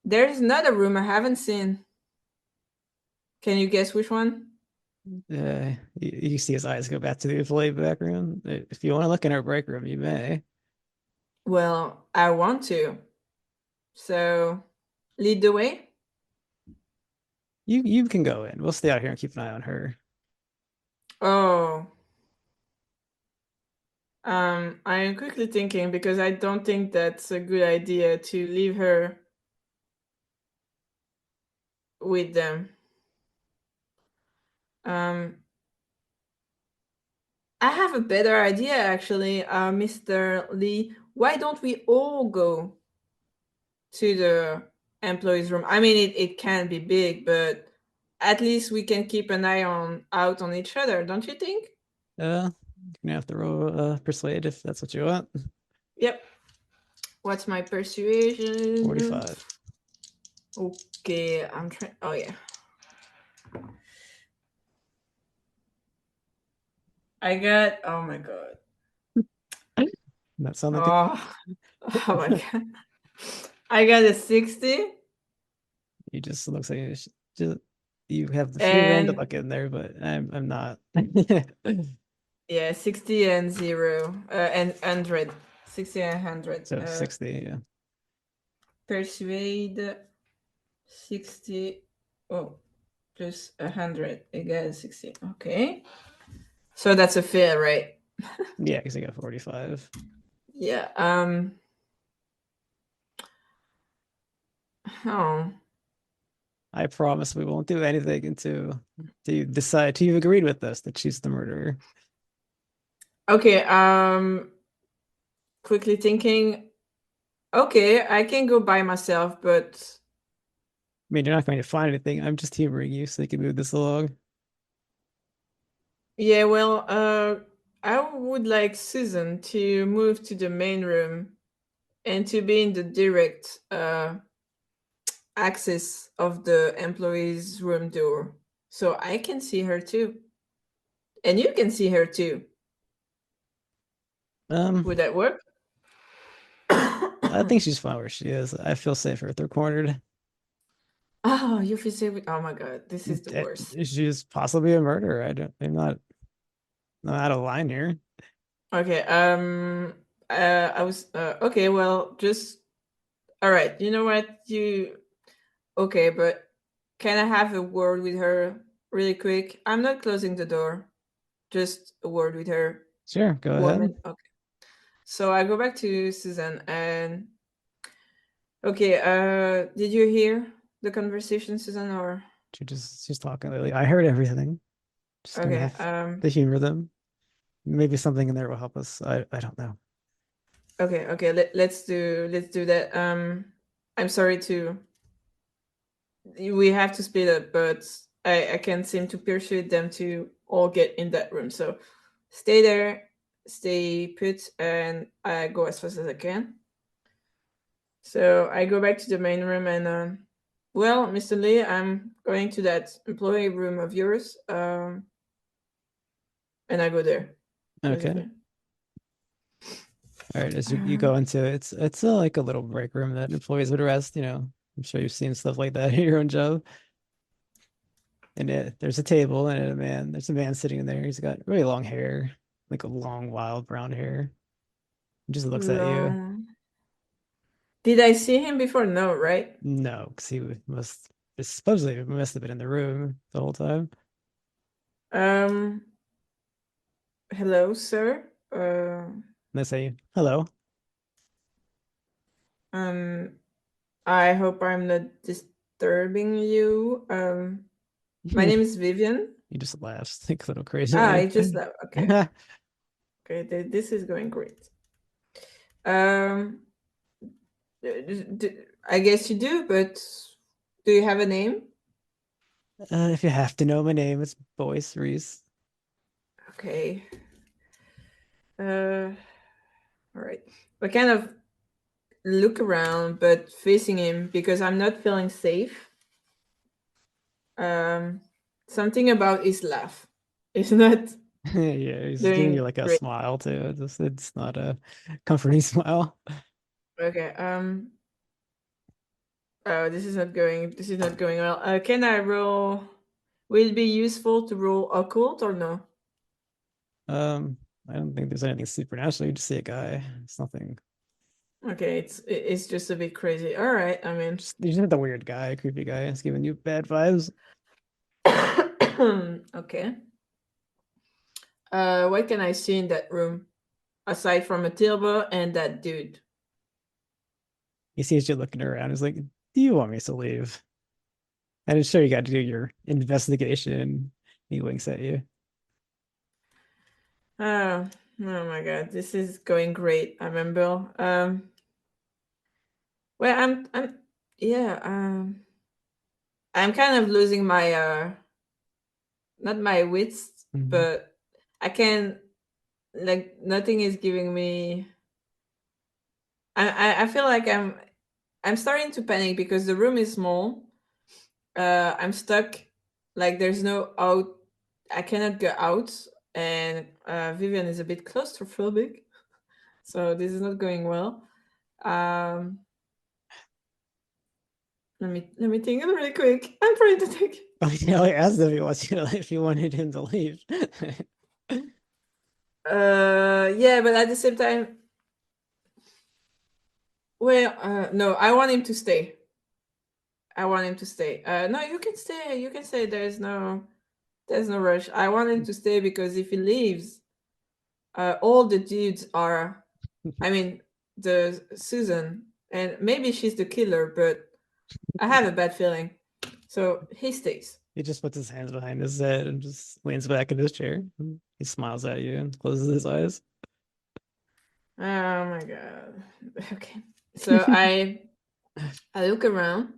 there's another room I haven't seen. Can you guess which one? You see his eyes go back to the employee background. If you want to look in our break room, you may. Well, I want to. So, lead the way. You can go in. We'll stay out here and keep an eye on her. Oh, I'm quickly thinking because I don't think that's a good idea to leave her with them. Um, I have a better idea actually, Mr. Lee. Why don't we all go to the employees room? I mean, it can be big, but at least we can keep an eye on out on each other, don't you think? You're gonna have to roll persuade if that's what you want. Yep. What's my persuasion? 45. Okay, I'm trying. Oh yeah, I got. Oh my god. That sound like Oh, oh my god. I got a 60 you just looks like just you have the free reign to and look in there, but I'm not. yeah, 60 and 0 and 100. 60 and 100. So 60, yeah. Persuade 60. Oh, plus 100. I got a 60. Okay. So that's a fail, right? Yeah, because I got 45. Yeah. Oh. I promise we won't do anything until you decide to you've agreed with us that she's the murderer. Okay. Quickly thinking. Okay, I can go by myself, but I mean, you're not going to find anything. I'm just humoring you so you can move this along. yeah, well, I would like Susan to move to the main room and to be in the direct access of the employees' room door, so I can see her too, and you can see her too. Um, Would that work? I think she's fine where she is. I feel safer if they're cornered. Oh, you feel safe with. Oh my god, this is the worst. She's possibly a murderer. I'm not out of line here. Okay, I was okay. Well, just all right. You know what? You okay? But can I have a word with her really quick? I'm not closing the door. Just a word with her. Sure, go 1 minute. ahead. Okay. So I go back to Susan and okay. Did you hear the conversation, Susan? Or She's talking lately. I heard everything. Just gonna okay. have to humor them. Maybe something in there will help us. I don't know. Okay. Okay. Let's do that. I'm sorry to. We have to split up, but I can't seem to persuade them to all get in that room. So stay there, stay put, and I go as fast as I can. So I go back to the main room and, well, Mr. Lee, I'm going to that employee room of yours, and I go there, Okay. basically. All right. As you go into it, it's like a little break room that employees would rest. I'm sure you've seen stuff like that in your own job. And there's a table and a man. There's a man sitting in there. He's got really long hair, like a long, wild brown hair. He just looks at you. No. Did I see him before? No, right? No, because he supposedly must have been in the room the whole time. Um, hello, sir. And they say, "Hello." Um, I hope I'm not disturbing you. My name is Vivian. He just laughs like a little I crazily. just left. Okay. Okay, this is going great. Um, I guess you do, but do you have a name? If you have to know my name, it's Boyce Reese. Okay. All right. I kind of look around, but facing him because I'm not feeling safe. Um, something about his laugh. It's not. Yeah, he's giving you Doing like a great. smile too. It's not a comforting smile. Okay. Oh, this is not going. This is not going well. Can I roll? Will it be useful to roll occult or no? Um, I don't think there's anything supernatural. You just see a guy. It's nothing. Okay, it's just a bit crazy. All right. I mean, Just you just have the weird guy, creepy guy. It's giving you bad vibes. okay. What can I see in that room aside from Matilda and that dude? He sees you looking around. He's like, "Do you want me to leave?" And it's sure you got to do your investigation. He winks at you. Oh, oh my god, this is going great. I remember. Well, yeah. I'm kind of losing my not my wits, Mhm. but I can like nothing is giving me. I feel like I'm starting to panic because the room is small. I'm stuck. Like there's no out. I cannot go out, and Vivian is a bit claustrophobic, so this is not going well. Um, let me think really quick. I'm trying to think. Oh, yeah, I asked if he wants you to, if you wanted him to leave. Yeah, but at the same time, well, no, I want him to stay. I want him to stay. No, you can stay. You can stay. There's no rush. I want him to stay because if he leaves, all the dudes are. I mean, the Susan, and maybe she's the killer, but I have a bad feeling. So he stays. He just puts his hands behind his head and just leans back in his chair. He smiles at you and closes his eyes. Oh my god. Okay. So I look around.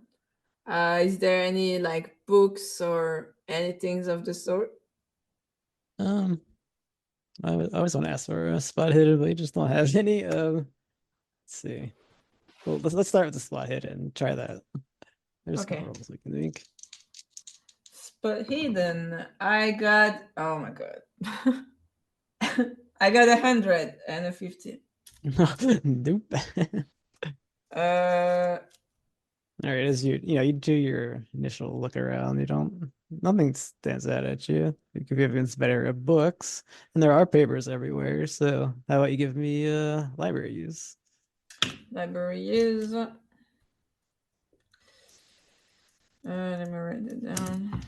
Is there any like books or anything of the sort? Um, I always want to ask for a spot hidden, but you just don't have any. Let's see. Well, let's start with the spot hidden. Try that. There's a couple Okay. rolls we can make. But hidden, I got. Oh my god. I got 150. Nope. Uh, All right, as you do your initial look around, you don't nothing stands out at you. You could give it's better at books, and there are papers everywhere. So how about you give me library use? library is. Let me write it down.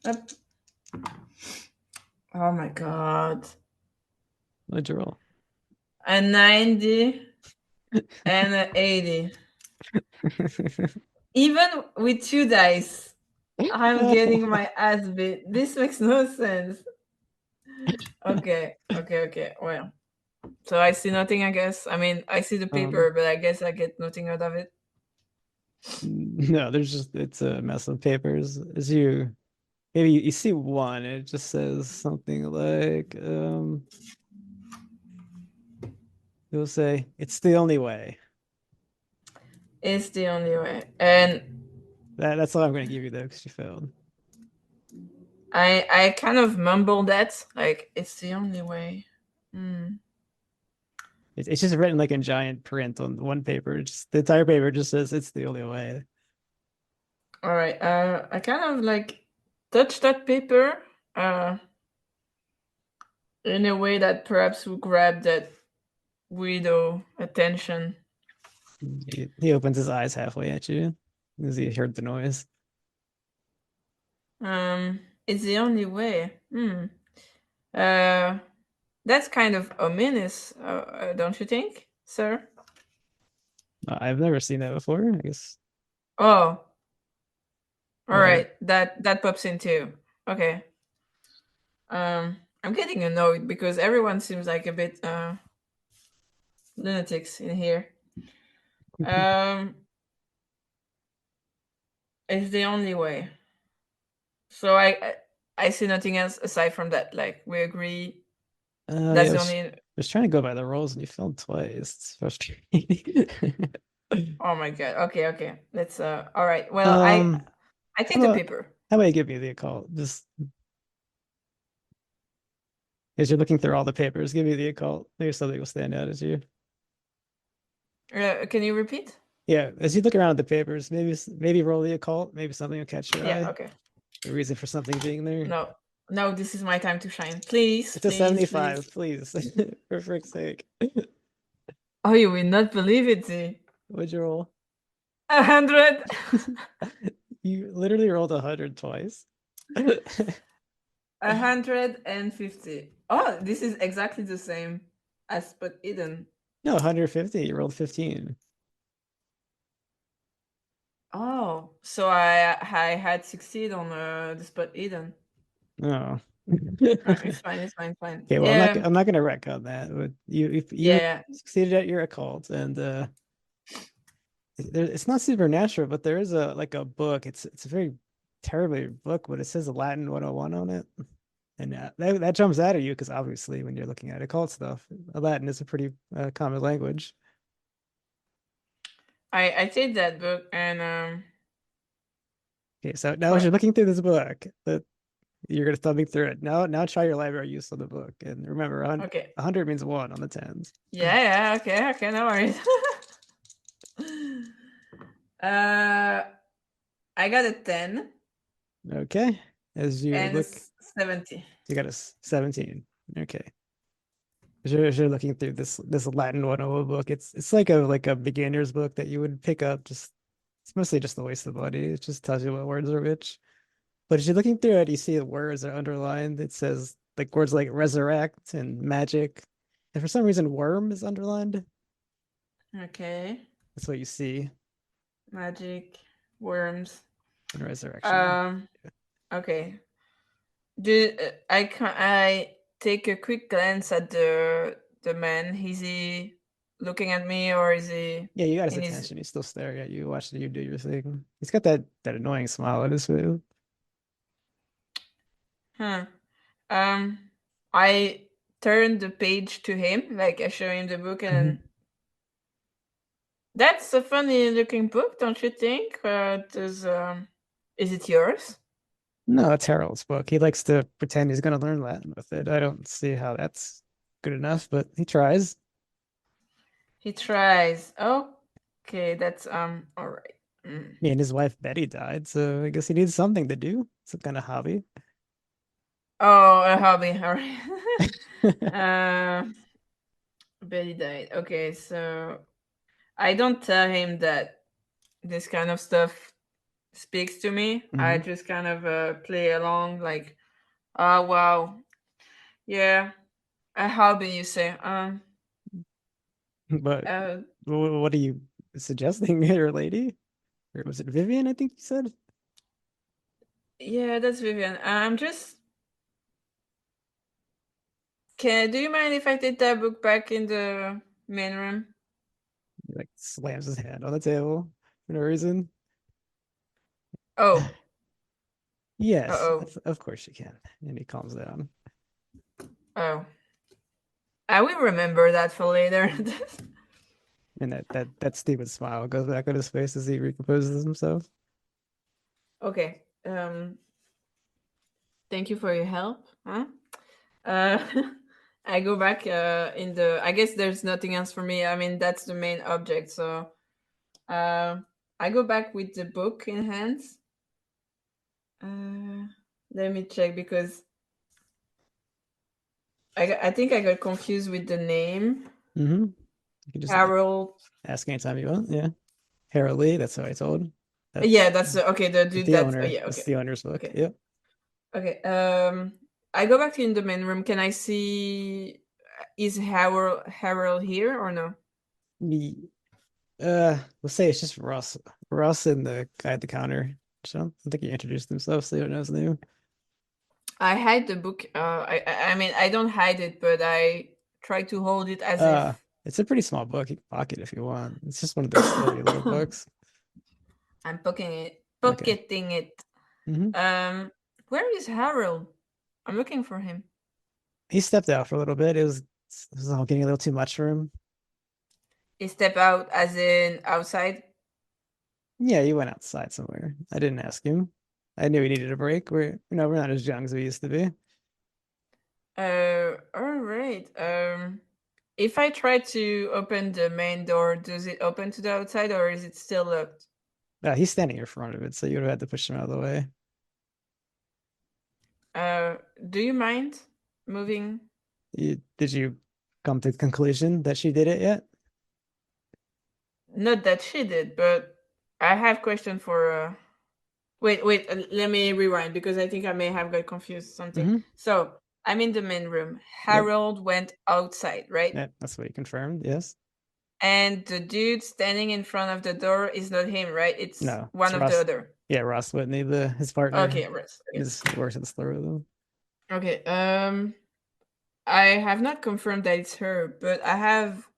Up. Oh my god. What'd you roll? A 90 and a 80. Even with two dice, I'm getting my ass beat. This makes no sense. Okay. Well, so I see nothing, I guess. I mean, I see the Um, paper, but I guess I get nothing out of it. no, there's just it's a mess of papers. As you maybe you see one, it just says something like it'll say it's the only way. It's the only way. And That's all I'm gonna give you though, because you failed. I kind of mumble that, like, it's the only way. Hmm. It's just written like in giant print on one paper. Just the entire paper just says it's the only way. All right. I kind of like touch that paper uh, in a way that perhaps will grab that widow attention. He opens his eyes halfway at you as he heard the noise. It's the only way. Uh, that's kind of ominous, don't you think, sir? I've never seen that before. I guess. Oh, all Uh, right. That pops in too. Okay. I'm getting annoyed because everyone seems like a bit lunatics in here. Um, it's the only way. So I see nothing else aside from that. Like we agree. yeah, That's the only. I was trying to go by the rules and you failed twice. It's frustrating. Oh my god. Okay. Let's. All right. Well, I um, I how take the about paper. how about you give me the occult? Just As you're looking through all the papers, give me the occult. Maybe something will stand out as you. Can you repeat? Yeah, as you look around at the papers, maybe roll the occult. Maybe something will catch your Yeah, eye. okay. The reason for something being there. No, no, this is my time to shine. Please, It's a please, 75, please. please. For frick's sake. Oh, you will not believe it, Z. What'd you roll? 100. You literally rolled 100 twice. 150. Oh, this is exactly the same as Spot Eden. No, 150. You rolled 15. Oh, so I had succeed on the Spot Eden. Oh. It's fine, it's fine, it's fine. Okay, well, Yeah, I'm not gonna retcon that. But you yeah. succeeded at your occult, and it's not supernatural, but there is a like a book. It's a very terribly book, but it says a Latin 101 on it. And that jumps out at you because obviously when you're looking at occult stuff, Latin is a pretty common language. I did that book and Okay, so now as you're what? looking through this book, that you're gonna thumbing through it. Now try your library use on the book, and remember, Okay. 100 means one on the tens. Yeah, yeah, okay, okay, no worries. uh I got a 10 Okay, as you and look, 70. you got a 17. Okay, as you're looking through this Latin 101 book, it's like a beginner's book that you would pick up. Just it's mostly just a waste of money. It just tells you what words are which. But as you're looking through it, you see the words are underlined. It says like words like resurrect and magic. And for some reason, worm is underlined. Okay. That's what you see Magic, worms. in resurrection. Um okay. I take a quick glance at the man. Is he looking at me or is he Yeah, you got his in his attention. He's still staring at you, watching you do your thing. He's got that annoying smile on his face. huh? Um I turn the page to him, like I show him the book Mhm. and that's a funny looking book, don't you think? Is it yours? No, it's Harold's book. He likes to pretend he's going to learn Latin with it. I don't see how that's good enough, but he tries. He tries. Okay, that's all right. Mm. He and his wife Betty died, so I guess he needs something to do, some kind of hobby. Oh, a hobby. All right. uh, Betty died. Okay, so I don't tell him that this kind of stuff speaks to me. I Hmm. just kind of play along, like, oh wow, yeah, a hobby. You say, But uh, what are you suggesting here, lady? Or was it Vivian, I think you said? yeah, that's Vivian. I'm just. Can Do you mind if I take that book back in the main room? He like slams his hand on the table for no reason. Oh, Yes, oh, of course you can. And he calms down. oh. I will remember that for later. And that stupid smile goes back on his face as he recomposes himself. Okay. Thank you for your help. Huh? Uh, I go back in the. I guess there's nothing else for me. I mean, that's the main object. So uh, I go back with the book in hands. Uh, Let me check because I think I got confused with the name Mm-hmm. You can just Harold. ask anytime you want. Yeah. Harold Lee, that's what I told. Yeah, That's that's okay. The dude. the That's owner. yeah. That's Okay, the owner's book. okay, Yep. okay. I go back in the main room. Can I see? Is Harold here or no? We'll say it's just Russ. Russ and the guy at the counter. So I don't think he introduced himself, so you don't know his name. I hide the book. I mean, I don't hide it, but I try to hold it as Uh, if it's a pretty small book. You can pocket if you want. It's just one of those sturdy little books. I'm Okay. pocketing it. Hmm. Um, where is Harold? I'm looking for him. He stepped out for a little bit. It was all getting a little too much for him. He step out as in outside. Yeah, he went outside somewhere. I didn't ask him. I knew he needed a break. We're not as young as we used to be. All right. If I try to open the main door, does it open to the outside or is it still locked? He's standing in front of it, so you would have had to push him out of the way. Uh, do you mind moving? Did you come to the conclusion that she did it yet? Not that she did, but I have question for. Wait. Let me rewind because I think I may have got confused something. Mm-hmm. So I'm in the main room. Yep. Harold went outside, right? Yep. That's what you confirmed. Yes. And the dude standing in front of the door is not him, right? It's No, it's one of the Ross. other. Yeah, Ross Whitney, the his partner, Okay, right. is works at the store with him. Okay. I have not confirmed that it's her, but I have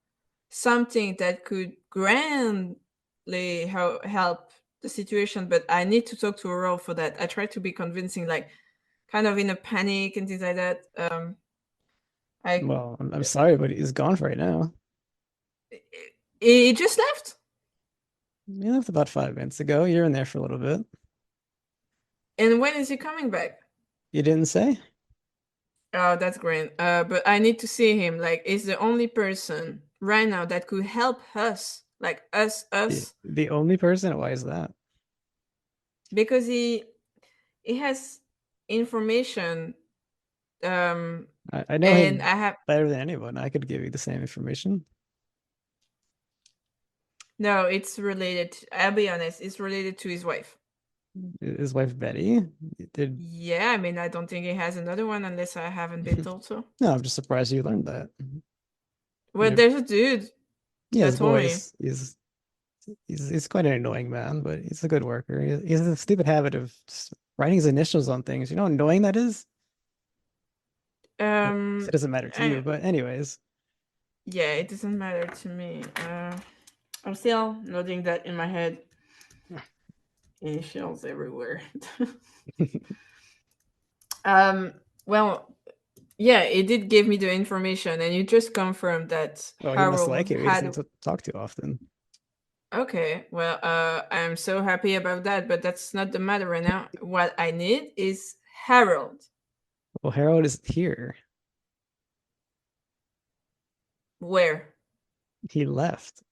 something that could grandly help the situation. But I need to talk to Aurora for that. I try to be convincing, like kind of in a panic and things like that. I Well, I'm sorry, but he's gone for right now. he just left, He left about 5 minutes ago. You're in there for a little bit. and when is he coming back? You didn't say? Oh, that's great. But I need to see him. Like, is the only person right now that could help us, like us, The only person? Why is that? because he has information. I know And him I have better than anyone. I could give you the same information. no. It's related. I'll be honest. It's related to his wife. His wife Betty did. Yeah, I mean, I don't think he has another one unless I haven't been told so. No, I'm just surprised you learned that. Well, You know, there's a dude he that has told me. voice. He's quite an annoying man, but he's a good worker. He has a stupid habit of just writing his initials on things. You know how annoying that is? I guess it Um, doesn't matter to you, I, but anyways. yeah, it doesn't matter to me. I'm still noting that in my head. Initials everywhere. um, well, yeah, it did give me the information, and you just confirmed that Well, he must Harold like you. He had. doesn't talk too often. Okay, well, I'm so happy about that, but that's not the matter right now. What I need is Harold. Well, Harold is here. Where? He left.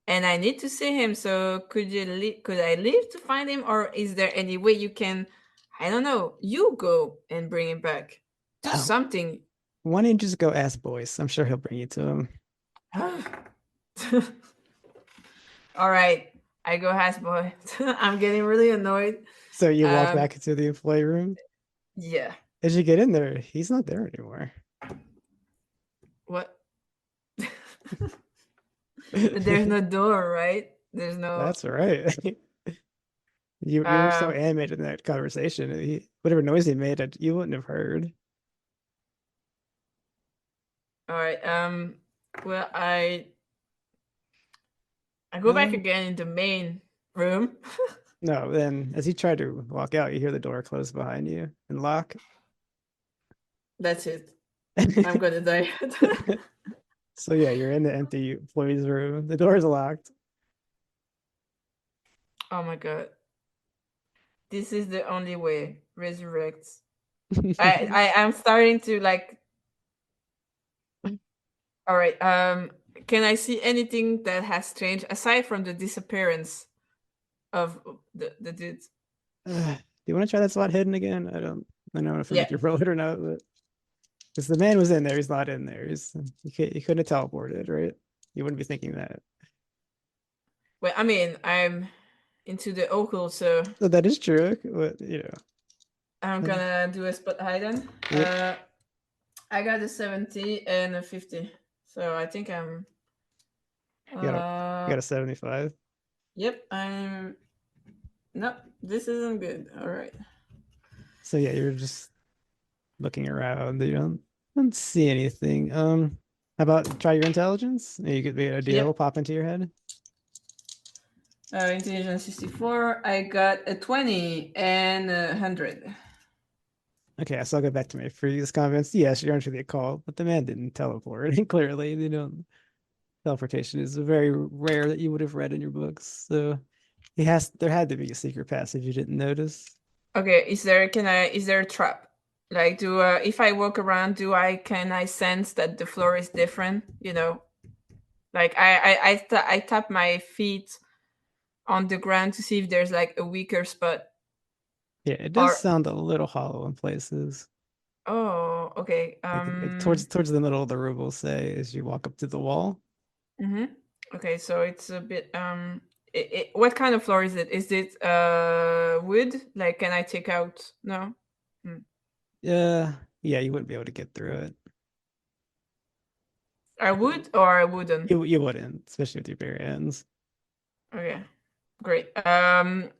And I need to see him. So could I leave to find him, or is there any way you can? I don't know. You go and bring him back. Do Oh, something. why don't you just go ask Boyce? I'm sure he'll bring you to him. All right, I go ask boy. I'm getting really annoyed. So you walk Um, back into the employee room. yeah. As you get in there, he's not there anymore. What? But there's no door, right? There's no. That's right. You were so Um. animated in that conversation. Whatever noise he made, you wouldn't have heard. All right. Well, I go back Uh, again in the main room. no, then as you try to walk out, you hear the door close behind you and lock. That's it. I'm gonna die. So yeah, you're in the empty employee's room. The door is locked. Oh my god. This is the only way. Resurrects. I am starting to like. All right. Can I see anything that has changed aside from the disappearance of the dudes? Do you want to try that slot hidden again? I don't know if I Yeah. make you roll it or not, but because the man was in there, he's not in there. He couldn't have teleported, right? You wouldn't be thinking that. Well, I mean, I'm into the occult, so So that is true, but you know. I'm gonna do a spot hidden. Yep. I got a 70 and a 50, so I think I'm. You got a 75. Yep, I'm. Nope, this isn't good. All right. So yeah, you're just looking around. You don't see anything. How about try your intelligence? You could be a idea will Yep. pop into your head. Intelligence 64. I got a 20 and a 100. Okay, so I'll go back to my previous comments. Yes, you're under the call, but the man didn't teleport. Clearly, you know, teleportation is very rare that you would have read in your books. So there had to be a secret passage you didn't notice. Okay, is there a trap? Like, do if I walk around, can I sense that the floor is different? Like I tap my feet on the ground to see if there's like a weaker spot. Yeah, it does Or sound a little hollow in places. oh, okay. Like towards the middle of the room, we'll say, as you walk up to the wall. Mm-hmm. Okay, so it's a bit what kind of floor is it? Is it wood? Like, can I take out? No. Hmm. Yeah, you wouldn't be able to get through it. I would or I wouldn't. You wouldn't, especially with your bare hands. Okay, great.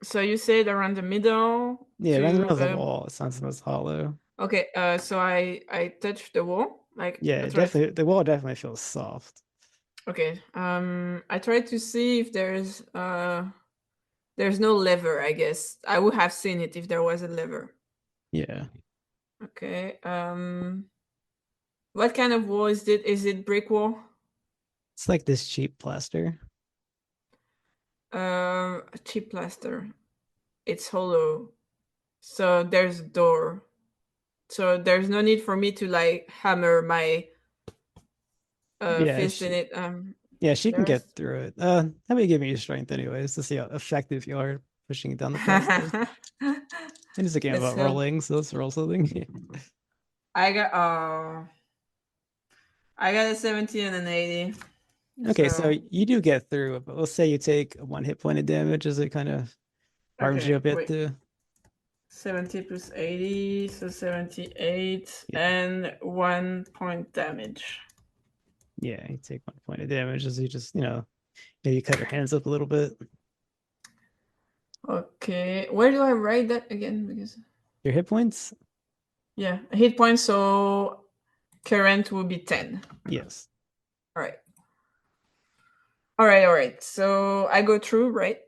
So you said around the middle Yeah, around the middle to of the wall, it sounds the most hollow. okay. So I touch the wall. Like Yeah, I try to. the wall definitely feels soft. Okay. I try to see if there's no lever. I guess I would have seen it if there was a lever. Yeah, Okay. What kind of wall is it? Is it brick wall? it's like this cheap plaster. Cheap plaster. It's hollow. So there's a door. So there's no need for me to like hammer my Yeah, fist in it. she can get There's through it. How about you give me your strength anyways to see how effective you are pushing down the plaster. And it's a game let's about hope. rolling, so let's roll something. I got I got a 70 and an 80. Okay, so So you do get through, but let's say you take 1 hit point of damage as it kind of harms you a okay, bit wait. too. 70 plus 80, so 78 Yeah, and 1 point damage. yeah, you take 1 point of damage as you just, maybe cut your hands up a little bit. Okay, where do I write that again? Because Your hit points? yeah, hit points. So current will be 10. Yes. All right. All right. So I go through, right?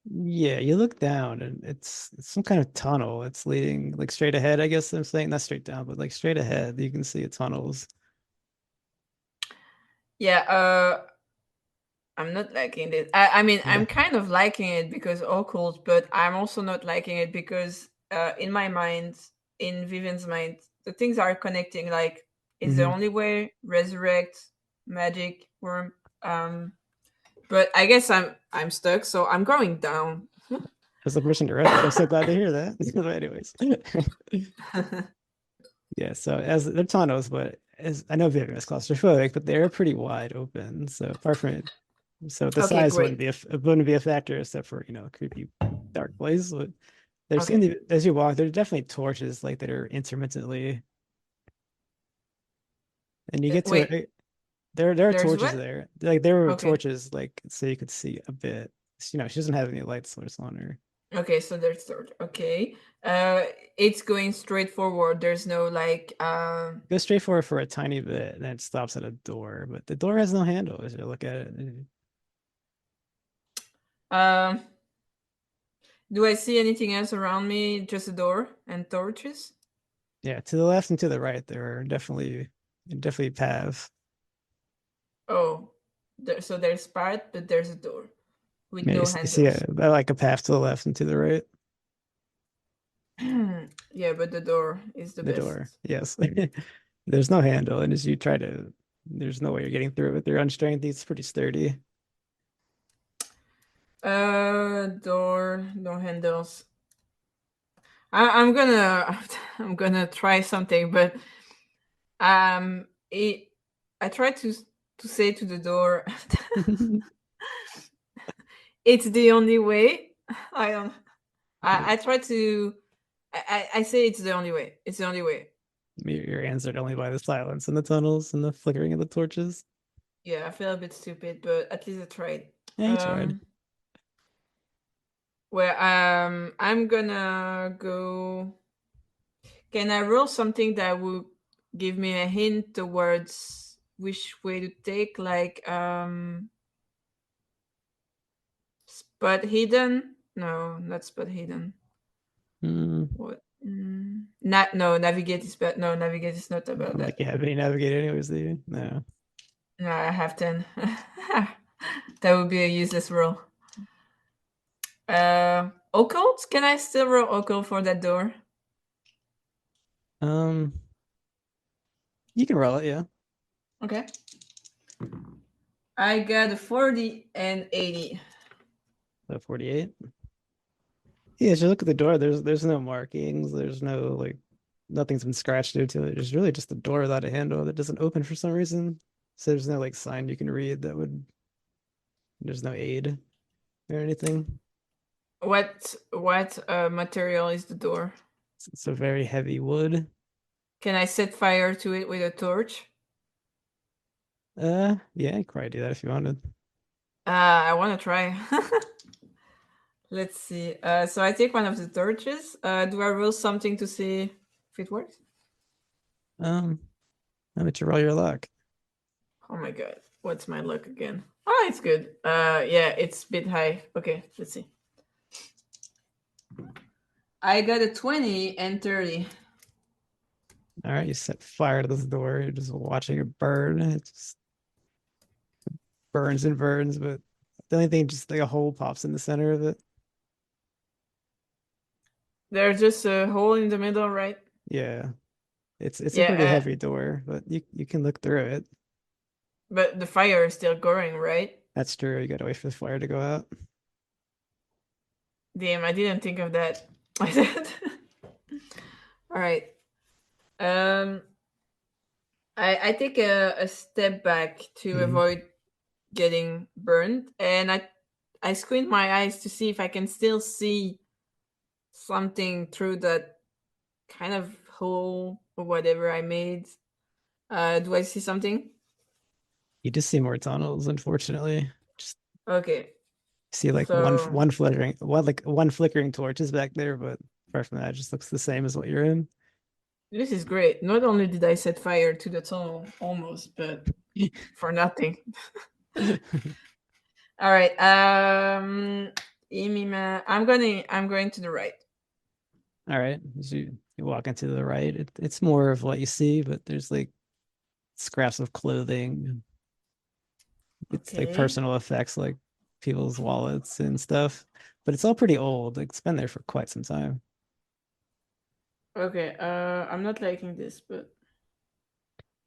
Yeah, you look down and it's some kind of tunnel. It's leading like straight ahead, I guess I'm saying, not straight down, but like straight ahead. You can see tunnels. Yeah. I'm not liking it. I mean, Yeah. I'm kind of liking it because occult, but I'm also not liking it because in my mind, in Vivian's mind, the things are connecting. Like, it's the Hmm. only way. Resurrect, magic, worm. Um, but I guess I'm stuck, so I'm going down. As the person directed, I'm so glad to hear that. But anyways. Yeah, so as they're tunnels, but as I know Vivian is claustrophobic, but they're pretty wide open. So apart from it, so the Okay, size great. wouldn't be a factor except for, creepy dark place. But there seem Okay, to as you walk, there's definitely torches like that are intermittently. And you get to wait. it. There are There's torches what? there. Like there were Okay. torches, like so you could see a bit. She doesn't have any light source on her. Okay, so there's third. Okay. It's going straight forward. There's no like Go straight forward for a tiny bit, and then it stops at a door. But the door has no handle as you look at it. um do I see anything else around me? Just a door and torches? Yeah, to the left and to the right, there are definitely paths. Oh. So there's part, but there's a door with Yeah, no you see handles. like a path to the left and to the right. Yeah, but the door is the The door, best. yes. There's no handle, and as you try to, there's no way you're getting through it with your own strength. It's pretty sturdy. Door, no handles. I'm gonna I'm gonna try something, but it I try to say to the door, it's the only way. I don't. I try to. I say it's the only way. It's the only way. You're answered only by the silence in the tunnels and the flickering of the torches. Yeah, I feel a bit stupid, but at least I tried. Yeah, you tried. Um, well, I'm gonna go. Can I roll something that will give me a hint towards which way to take? Like, spot hidden? No, not spot hidden. Hmm. What? Not no. Navigate is bad. No, navigate is not I about don't think that. you have any navigator anyways, do you? No. No, I have 10. That would be a useless roll. Occult? Can I still roll occult for that door? Um, you can roll it, yeah. Okay. I got a 40 and 80. The 48. Yeah, as you look at the door, there's no markings, there's no like nothing's been scratched into it. It's really just a door without a handle that doesn't open for some reason. So there's no like sign you can read that would there's no aid or anything. What material is the door? It's a very heavy wood. Can I set fire to it with a torch? Yeah, you could probably do that if you wanted. I want to try. Let's see. So I take one of the torches. Do I roll something to see if it works? Um, I'll let you roll your luck. Oh my god. What's my luck again? Oh, it's good. Yeah, it's a bit high. Okay, let's see. I got a 20 and 30. All right, you set fire to this door. You're just watching it burn. It just burns and burns, but the only thing just like a hole pops in the center of it. There's just a hole in the middle, right? Yeah, it's a pretty Yeah, heavy door, but you can look through it. but the fire is still going, right? That's true. You gotta wait for the fire to go out. Damn, I didn't think of that. I said, all right. Um, I take a step back to Mhm. avoid getting burned, and I squint my eyes to see if I can still see something through that kind of hole or whatever I made. Do I see something? You just see more tunnels, unfortunately. Just Okay, see like so one flickering torch is back there, but apart from that, it just looks the same as what you're in. this is great. Not only did I set fire to the tunnel almost, but for nothing. All right. I'm going to the right. All right, as you walk into the right, it's more of what you see, but there's like scraps of clothing. It's like Okay. personal effects, like people's wallets and stuff. But it's all pretty old. Like, it's been there for quite some time. Okay. I'm not liking this, but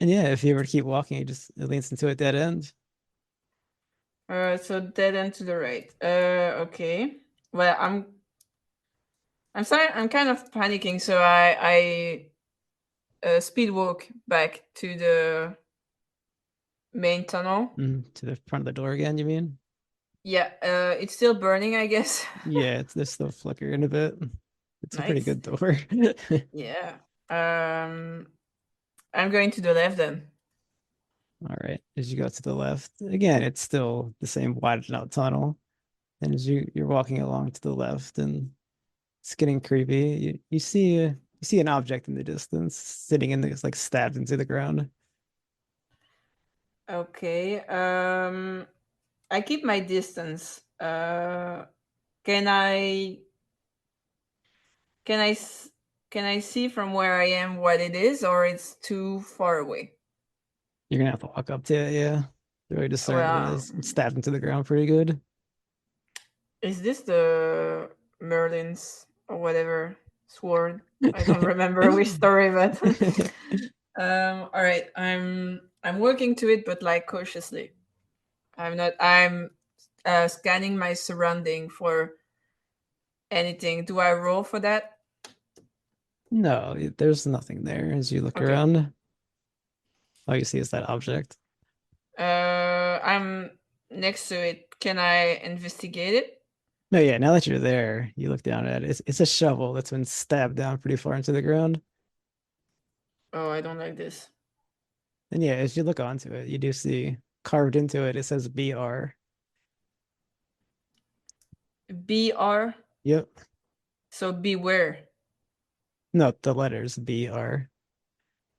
And yeah, if you ever keep walking, it leads into a dead end. so dead end to the right. Okay. Well, I'm sorry. I'm kind of panicking, so I speed walk back to the main tunnel. To the front of the door again, you mean? Yeah. It's still burning, I guess. Yeah, there's still flickering a bit. It's a pretty Nice. good door. Yeah. I'm going to the left then. All right. As you go to the left, again, it's still the same widened out tunnel. And as you're walking along to the left, and it's getting creepy, you see an object in the distance sitting in the it's like stabbed into the ground. Okay. I keep my distance. Can I can I s- can I see from where I am what it is, or it's too far away? You're gonna have to walk up to it, yeah. To really discern what it Well, is. It's stabbed into the ground pretty good. is this the Merlin's or whatever sword? I don't remember which story, but all right. I'm working to it, but like cautiously. I'm not. I'm scanning my surrounding for anything. Do I roll for that? No, there's nothing there as you look Okay. around. All you see is that object. I'm next to it. Can I investigate it? No, yeah, now that you're there, you look down at it. It's a shovel that's been stabbed down pretty far into the ground. Oh, I don't like this. And yeah, as you look onto it, you do see carved into it, it says BR. BR. Yep. So beware. No, the letters BR.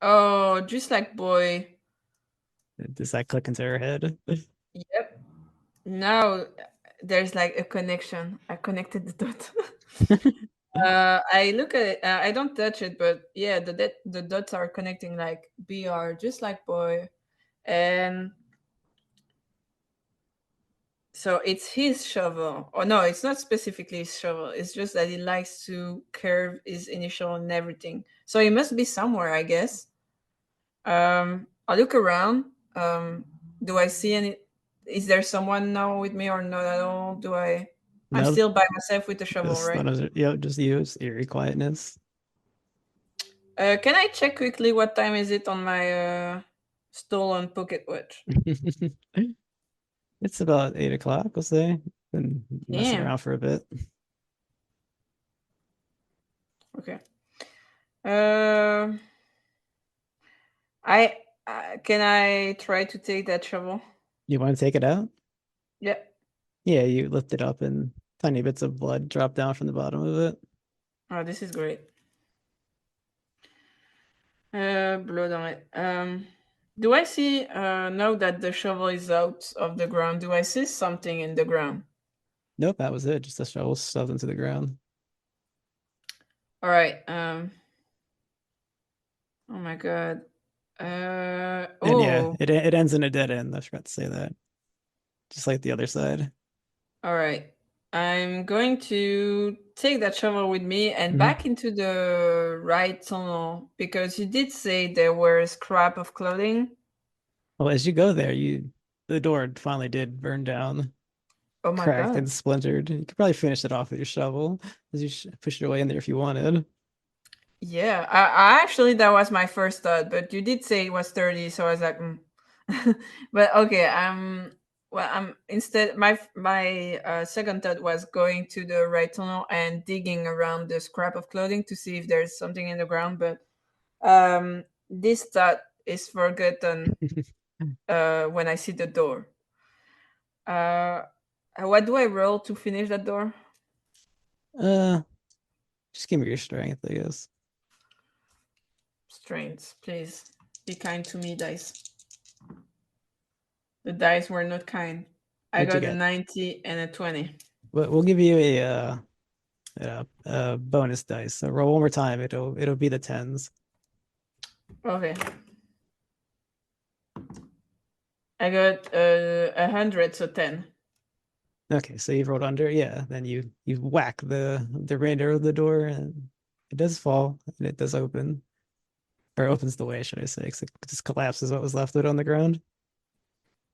Oh, just like boy. Does that click into her head? Yep. Now there's like a connection. I connected the dot. I look at it. I don't touch it, but yeah, the dots are connecting like BR, just like boy. And So it's his shovel. Oh no, it's not specifically his shovel. It's just that he likes to curve his initial and everything. So he must be somewhere, I guess. I look around. Do I see any? Is there someone now with me or not at all? Do I? I'm No, still by myself with the shovel, just right? none of it. Yep, just you. It's eerie quietness. Can I check quickly what time is it on my stolen pocket watch? It's about 8 o'clock, we'll say. Been messing Damn. around for a bit. Okay. Uh, I can I try to take that shovel? You want to take it out? Yeah. Yeah, you lift it up and tiny bits of blood drop down from the bottom of it. Oh, this is great. Blood on it. Do I see now that the shovel is out of the ground? Do I see something in the ground? Nope, that was it. Just a shovel shoved into the ground. All right. Oh my god. And yeah, Oh. it ends in a dead end. I forgot to say that. Just like the other side. All right. I'm going to take that shovel with me and Hmm. back into the right tunnel because you did say there were scrap of clothing. Well, as you go there, the door finally did burn down, Oh my cracked god. and splintered. You could probably finish it off with your shovel as you push your way in there if you wanted. Yeah, I actually that was my first thought, but you did say it was 30, so I was like, mm. But okay, well, I'm instead my second thought was going to the right tunnel and digging around the scrap of clothing to see if there's something in the ground, but this thought is forgotten when I see the door. Uh, what do I roll to finish that door? Uh, just give me your strength, I guess. Strength, please be kind to me, dice. The dice were not kind. I What'd you got a get? 90 and a 20. But we'll give you a bonus dice. So roll one more time. It'll be the tens. Okay. I got 100, so 10. Okay, so you rolled under, yeah. Then you whack the remainder of the door, and it does fall and it does open, or opens the way, should I say? 'Cause it just collapses what was left of it on the ground.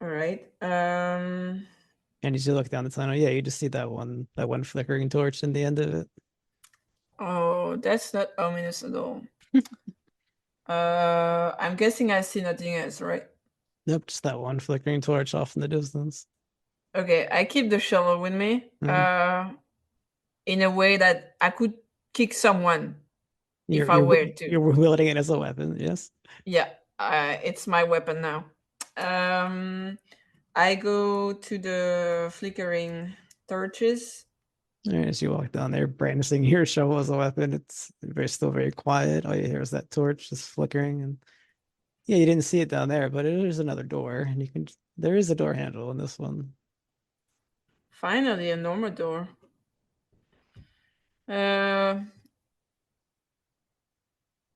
All right. And as you look down the tunnel, yeah, you just see that one flickering torch in the end of it. Oh, that's not ominous at all. I'm guessing I see nothing else, right? Nope, just that one flickering torch off in the distance. Okay, I keep the shovel with me Mhm. in a way that I could kick someone You're if I you're were to. you're wielding it as a weapon, yes. Yeah, it's my weapon now. Um, I go to the flickering torches. All right, as you walk down there, brandishing your shovel as a weapon, it's still very quiet. All you hear is that torch just flickering, and yeah, you didn't see it down there, but there's another door, and there is a door handle in this one. Finally, a normal door. Uh,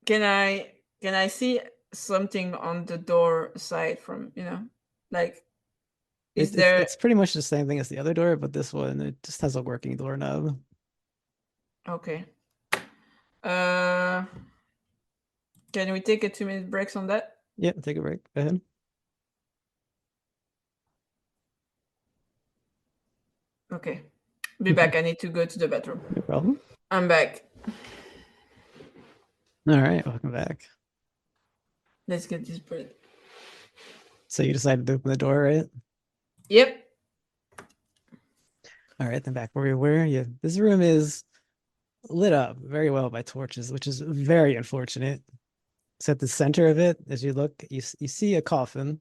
can I see something on the door aside from like is there? It's pretty much the same thing as the other door, but this one it just has a working doorknob. Okay. Uh, can we take a 2 minute breaks on that? Yeah, take a break. Go ahead. Okay. Be back. I need to go to the bathroom. No problem. I'm back. All right, welcome back. Let's get this bread. So you decided to open the door, right? Yep. All right, then back where we were. Yeah, this room is lit up very well by torches, which is very unfortunate. So at the center of it, as you look, you see a coffin.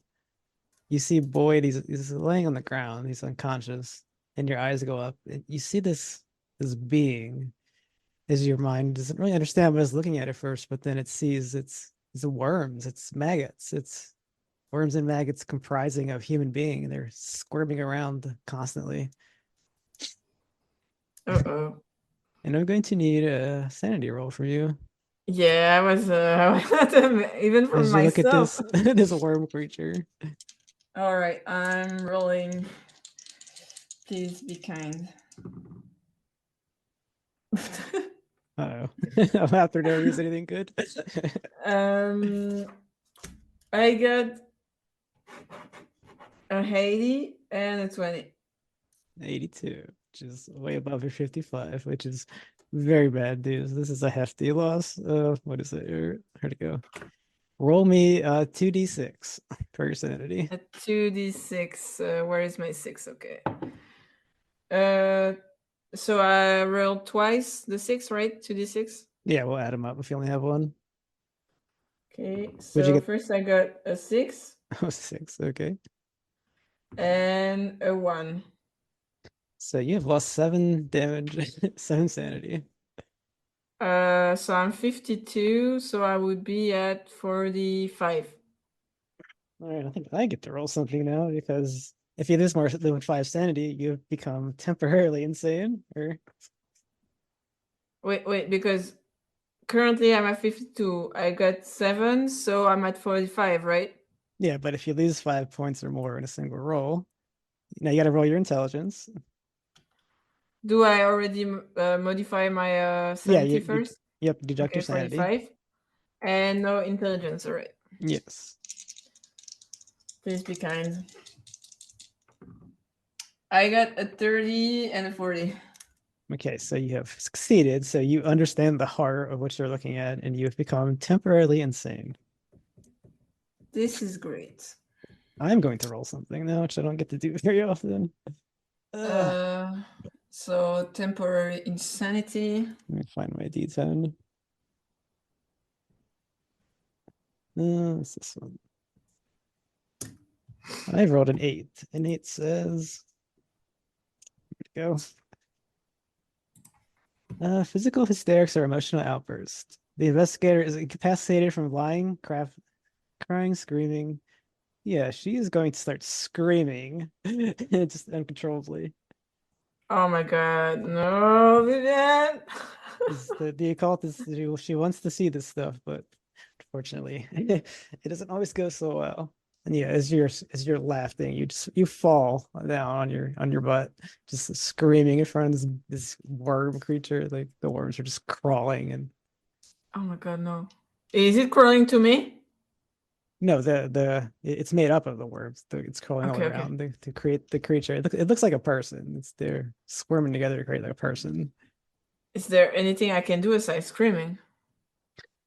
You see Boyd. He's laying on the ground. He's unconscious, and your eyes go up. And you see this being. As your mind doesn't really understand what it's looking at first, but then it sees it's worms, it's maggots, it's worms and maggots comprising of human being, and they're squirming around constantly. Uh oh. And I'm going to need a sanity roll from you Yeah, I was even from as you look at myself. this this worm creature. All right, I'm rolling. Please be kind. Uh-oh. I'm after no use anything good. um, I got a 80 and a 20. 82, which is way above your 55, which is very bad news. This is a hefty loss. What is it? Where'd it go? Roll me 2d6 for your sanity. A 2d6. Where is my 6? Okay. Uh, so I rolled twice the 6, right? 2d6. Yeah, we'll add them up if you only have one. Okay. Would you So get first I got a 6 oh, 6? Okay. and a 1. So you have lost 7 damage, 7 sanity. So I'm 52, so I would be at 45. All right, I think I get to roll something now because if you lose more than 5 sanity, you become temporarily insane. Or Wait, because currently I'm at 52. I got 7, so I'm at 45, right? yeah, but if you lose 5 points or more in a single roll, now you got to roll your intelligence. Do I already modify my Yeah, sanity first? yep, deduct your Okay, sanity. 45. And no intelligence, alright. Yes. Please be kind. I got a 30 and a 40. Okay, so you have succeeded. So you understand the horror of what you're looking at, and you have become temporarily insane. This is great. I'm going to roll something now, which I don't get to do very often. Ugh. Uh, so temporary insanity. Let me find my D10. It's this one. I've rolled an 8. An 8 says, go. Physical hysterics or emotional outbursts. The investigator is incapacitated from lying, crying, screaming. Yeah, she is going to start screaming just uncontrollably. Oh my god, no, Vivian! Is the occultist she wants to see this stuff, but unfortunately, it doesn't always go so well. And yeah, as you're laughing, you fall down on your butt, just screaming in front of this worm creature. Like the worms are just crawling and Oh my god, no. Is it crawling to me? no, it's made up of the worms. It's crawling all Okay, okay. around to create the creature. It looks like a person. They're squirming together to create like a person. Is there anything I can do aside screaming?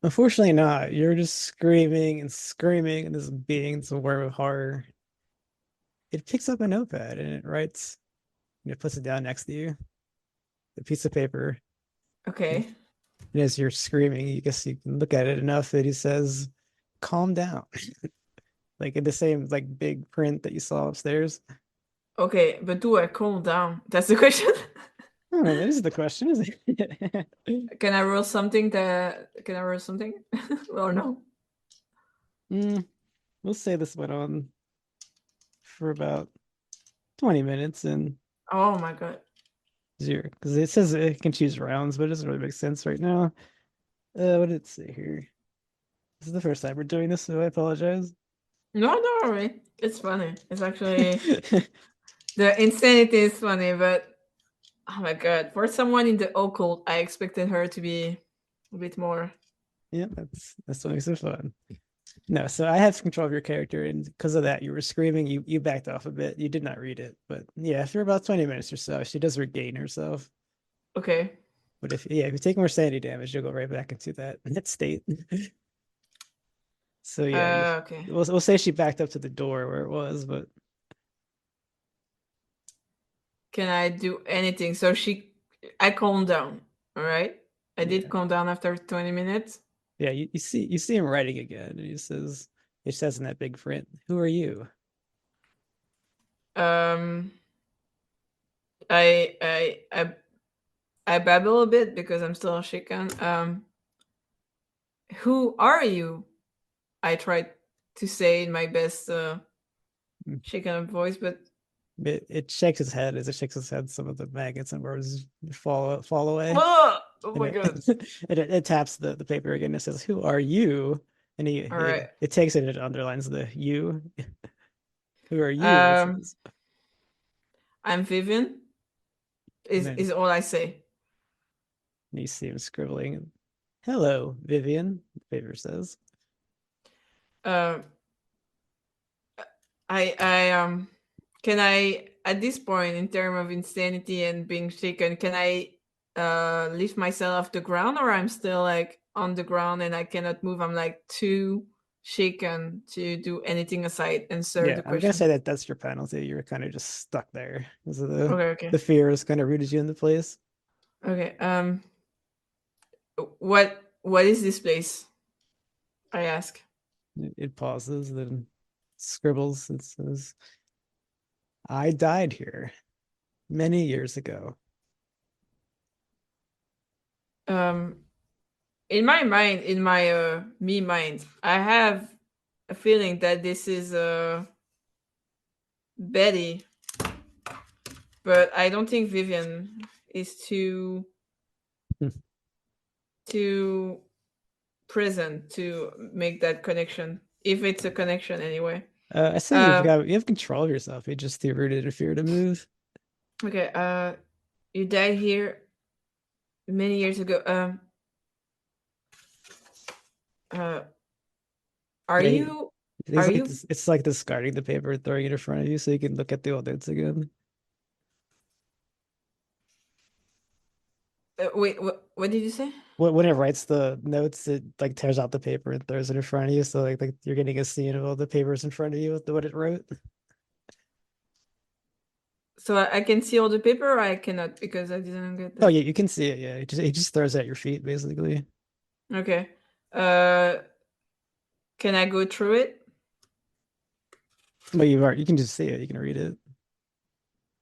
Unfortunately not. You're just screaming, and this being's a worm of horror. It picks up a notepad and it writes, and it puts it down next to you, the piece of paper. And Okay. as you're screaming, you guess you can look at it enough that he says, "Calm down," like in the same like big print that you saw upstairs. Okay, but do I calm down? That's the question. Oh, that is the question, isn't it? Can I roll something that can I roll something? Or no? Mm, we'll say this went on for about 20 minutes and Oh my god. zero because it says it can choose rounds, but it doesn't really make sense right now. What did it say here? This is the first time we're doing this, so I apologize. No, don't worry. It's funny. It's actually the insanity is funny, but oh my god. For someone in the occult, I expected her to be a bit more. Yeah, that's what makes it fun. No, so I have control of your character, and because of that, you were screaming. You backed off a bit. You did not read it, but yeah, after about 20 minutes or so, she does regain herself. Okay. But if you take more sanity damage, you'll go right back into that state. So yeah, Okay. we'll say she backed up to the door where it was, but Can I do anything? So I calmed down. All right. I did yeah, calm down after 20 minutes. yeah. You see him writing again, and it says in that big print, "Who are you?" Um, I I I I babble a bit because I'm still shaken. Who are you? I tried to say in my best shaken up voice, but It shakes its head as it shakes its head. Some of the maggots and worms fall away. oh And my it god! it taps the paper again. It says, "Who are you?" And All right. it takes it and it underlines the you. Who are you? It Um, says. I'm Vivian. And Is then all I say. you see him scribbling. Hello, Vivian, the paper says. Uh, I can I at this point in terms of insanity and being shaken, can I lift myself off the ground, or I'm still like on the ground and I cannot move? I'm like too shaken to do anything aside answer Yeah, the I'm gonna question. say that that's your penalty. You were kind of just stuck there because of Okay, okay, the fear has kind of rooted you into place. okay. What is this place? I ask. It pauses, then scribbles. It says, "I died here many years ago." Um, in my mind, in my me mind, I have a feeling that this is Betty, but I don't think Vivian is too present to make that connection. If it's a connection, anyway. I say Um, you have control of yourself. You just too rooted in fear to move. okay. You died here many years ago. Uh, are Yeah, you? he's Are like you? this, it's like discarding the paper and throwing it in front of you so you can look at the old notes again. Wait. What did you say? When it writes the notes, it like tears out the paper and throws it in front of you. So like you're getting a scene of all the papers in front of you with what it wrote. So I can see all the paper, or I cannot because I didn't get Oh that. yeah, you can see it. Yeah, it just throws it at your feet basically. Okay. Uh, can I go through it? But you can just see it. You can read it.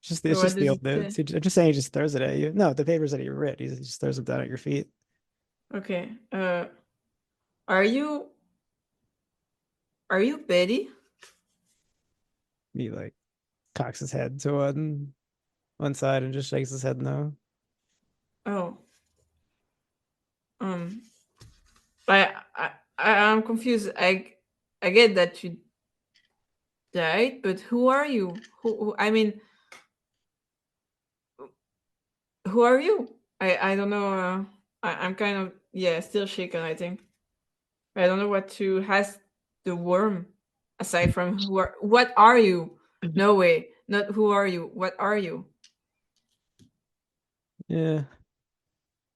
It's What just the does old it notes. say? I'm just saying he just throws it at you. No, the papers that he read, he just throws them down at your feet. Okay. Are you? Are you Betty? He like cocks his head to one side and just shakes his head no. Oh. Um. I'm confused. I get that you died, but who are you? I mean, who are you? I don't know. I'm kind of yeah, still shaken. I think I don't know what to ask the worm aside from what are you? No way, not who are you. What are you? Yeah.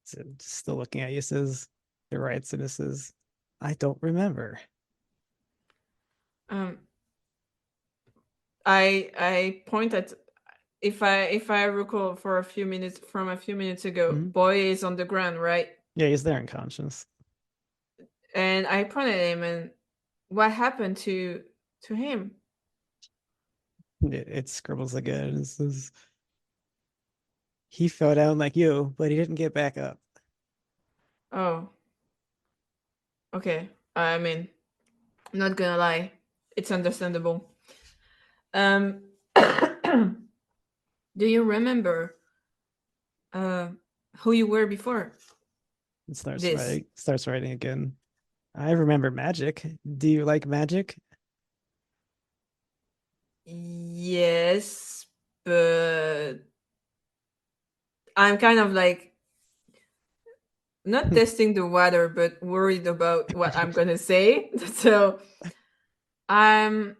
So just still looking at you says it writes and it says, I don't remember. Um, I point at if I recall for a few minutes from a few minutes ago, Mhm. boy is on the ground, right? Yeah, he's there unconscious. And I point at him, and what happened to him? It scribbles again. It says, he fell down like you, but he didn't get back up. Oh, okay. I mean, not gonna lie, it's understandable. Um, do you remember uh who you were before It this? starts writing again. I remember magic. Do you like magic? Yes, but I'm kind of like not testing the water, but worried about what I'm gonna say. So I'm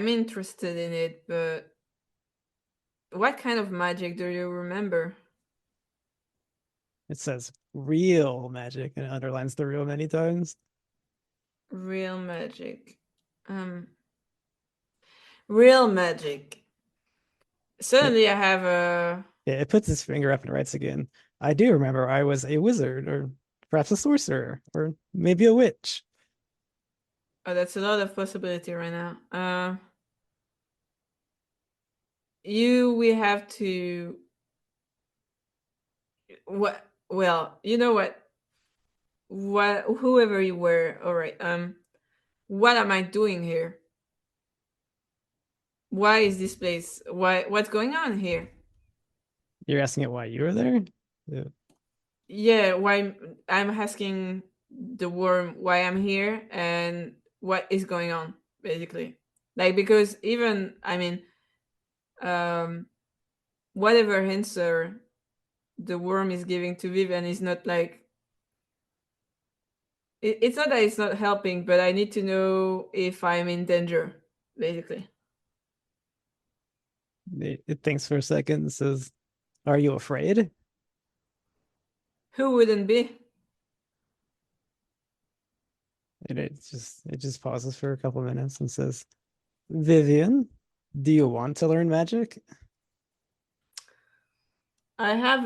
interested in it, but what kind of magic do you remember? It says real magic and it underlines the real many times. Real magic. Um, real magic. It, Suddenly, I have a. yeah, it puts its finger up and writes again. I do remember I was a wizard or perhaps a sorcerer or maybe a witch. Oh, that's a lot of possibility right now. You we have to what? Well, you know what? What? Whoever you were, all right. What am I doing here? Why is this place? Why? What's going on here? You're asking it why you were there? Yeah. Yeah, why? I'm asking the worm why I'm here and what is going on, basically. Like because even I mean, um, whatever answer the worm is giving to Vivian is not like it's not that it's not helping, but I need to know if I'm in danger, basically. It thinks for a second and says, "Are you afraid?" Who wouldn't be? And it just pauses for a couple minutes and says, "Vivian, do you want to learn magic?" I have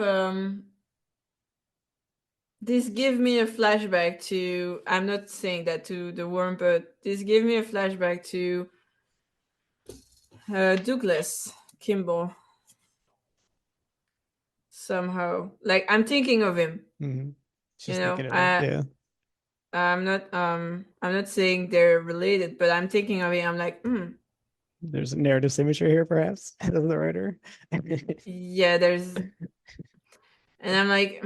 this give me a flashback to I'm not saying that to the worm, but this gave me a flashback to Douglas Kimball somehow. Like I'm thinking of him, Mm-hmm. you She's know. thinking of him. Yeah. I'm not saying they're related, but I'm thinking of him. I'm like, There's a narrative symmetry here, perhaps, of the writer. yeah, there's and I'm like,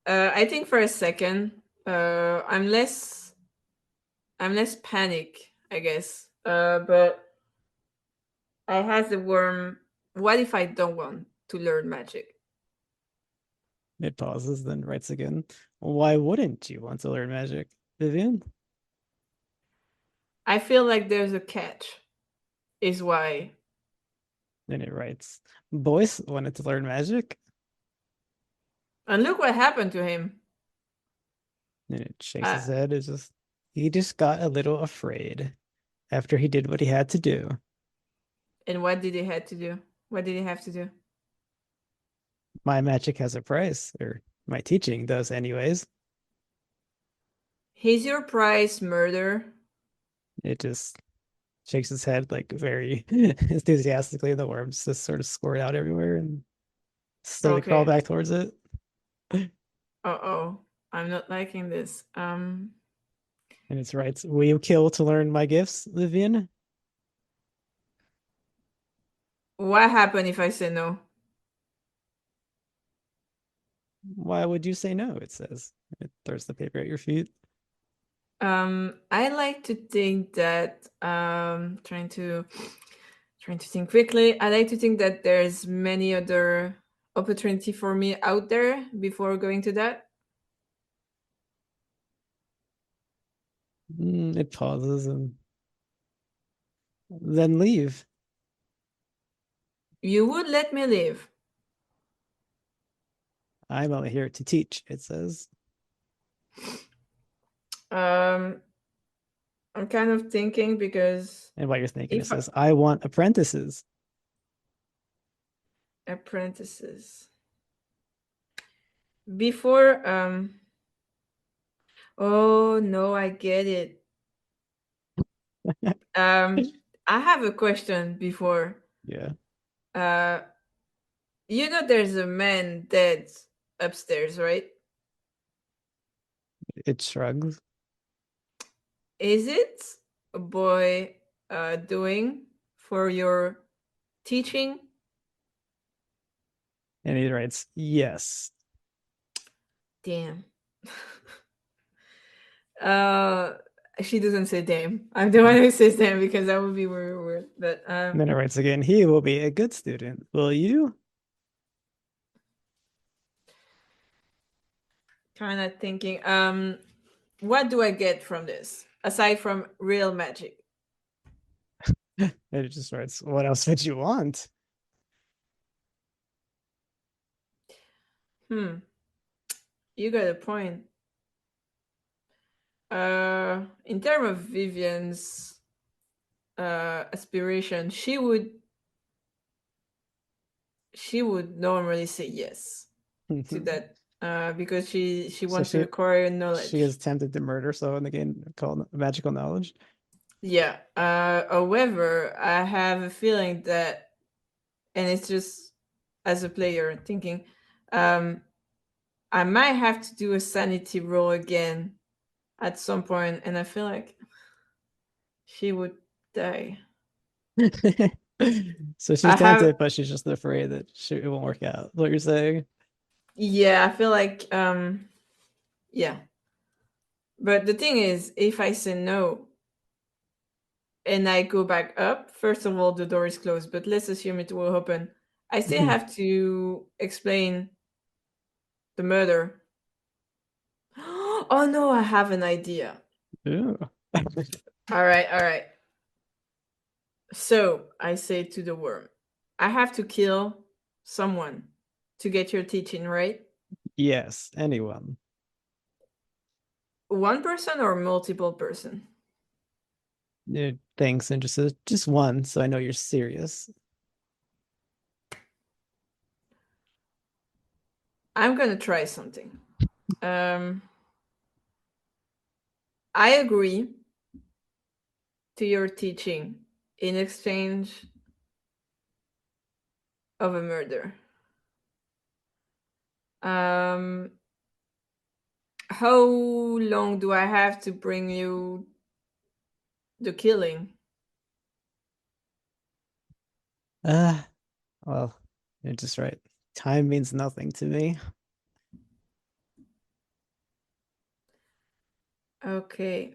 I think for a second, I'm less panic, I guess. But I have the worm. What if I don't want to learn magic? It pauses, then writes again. Why wouldn't you want to learn magic, Vivian? I feel like there's a catch. Is why. Then it writes, Boyce wanted to learn magic. And look what happened to him. And it shakes Uh, his head. He just got a little afraid after he did what he had to do. and what did he had to do? What did he have to do? My magic has a price, or my teaching does, anyways. Is your prize murder? It just shakes his head like very enthusiastically. The worms just sort of squirt out everywhere and slowly crawl Okay. back towards it. Oh. I'm not liking this. And it's right. Will you kill to learn my gifts, Vivian? What happened if I say no? Why would you say no? It says. It throws the paper at your feet. I like to think that trying to think quickly. I like to think that there's many other opportunity for me out there before going to that. It pauses and then leave. You would let me live. I'm only here to teach, it says. Um, I'm kind of thinking because And while you're thinking, it if says, I want apprentices. apprentices before oh no, I get it. Um, I have a question before. Yeah, Uh, you know, there's a man dead upstairs, right? it shrugs. Is it a boy doing for your teaching? And he writes, yes. Damn. uh, she doesn't say damn. I'm the one who says damn because that would be very weird. But And then it writes again, he will be a good student. Will you? kind of thinking, what do I get from this aside from real magic? And it just writes, what else would you want? Hmm, you got a point. In terms of Vivian's aspiration, she would normally say yes to that because she So wants to acquire she knowledge. is tempted to murder someone in the game called magical knowledge. Yeah. However, I have a feeling that, and it's just as a player thinking, um, I might have to do a sanity roll again at some point, and I feel like she would die. So she's I have, tempted, but she's just afraid that it won't work out. What you're saying? yeah, I feel like, yeah. But the thing is, if I say no, and I go back up, first of all, the door is closed, but let's assume it will open. I still have to explain the murder. Oh no, I have an idea. Ooh. All right. So I say to the worm, I have to kill someone to get your teaching, right? Yes, anyone. One person or multiple person? Thanks, and just one, so I know you're serious. I'm gonna try something. I agree to your teaching in exchange of a murder. Um, how long do I have to bring you the killing? Uh, well, you're just right. Time means nothing to me. Okay.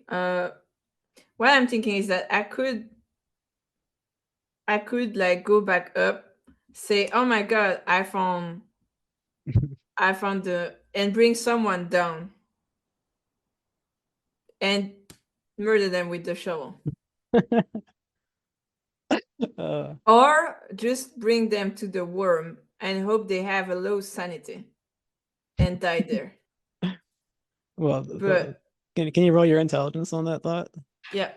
What I'm thinking is that I could like go back up, say, "Oh my god, I found the," and bring someone down and murder them with the shovel. Uh, Or just bring them to the worm and hope they have a low sanity and die there. well, But can you roll your intelligence on that thought? yeah,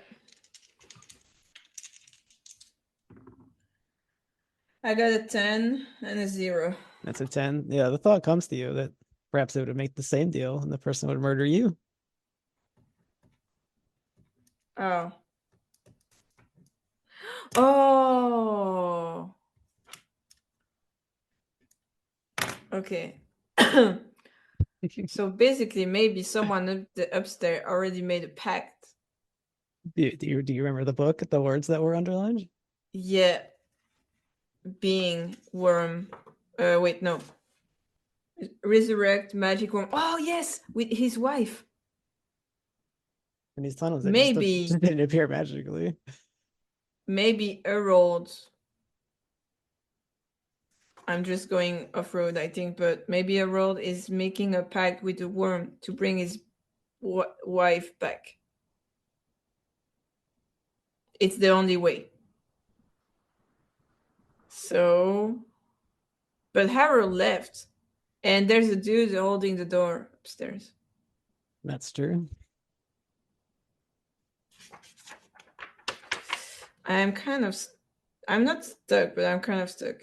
I got a 10 and a 0. That's a 10. Yeah, the thought comes to you that perhaps it would make the same deal and the person would murder you. Oh. Oh. Okay. So basically, maybe someone upstairs already made a pact. Do you remember the book, the words that were underlined? Yeah, being worm. Wait, no. Resurrect magic worm. Oh yes, with his wife. In these tunnels that just Maybe, just didn't appear magically. maybe Harold. I'm just going off road, I think, but maybe Harold is making a pact with the worm to bring his wife back. It's the only way. So, but Harold left, and there's a dude holding the door upstairs. That's true. I'm kind of, I'm not stuck, but I'm kind of stuck.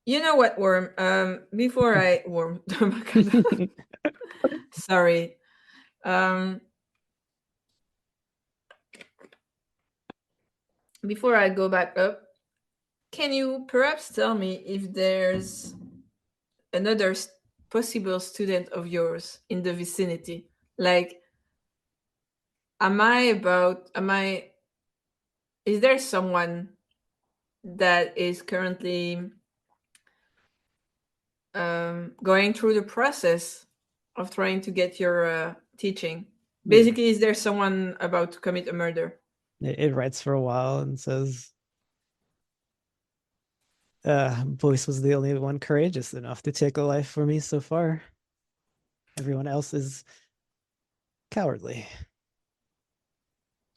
You know what, worm? Before I worm, oh my god, sorry. Um, before I go back up, can you perhaps tell me if there's another possible student of yours in the vicinity? Like, am I, is there someone that is currently going through the process of trying to get your teaching? Yeah. Basically, is there someone about to commit a murder? It writes for a while and says, Boyce was the only one courageous enough to take a life for me so far. Everyone else is cowardly,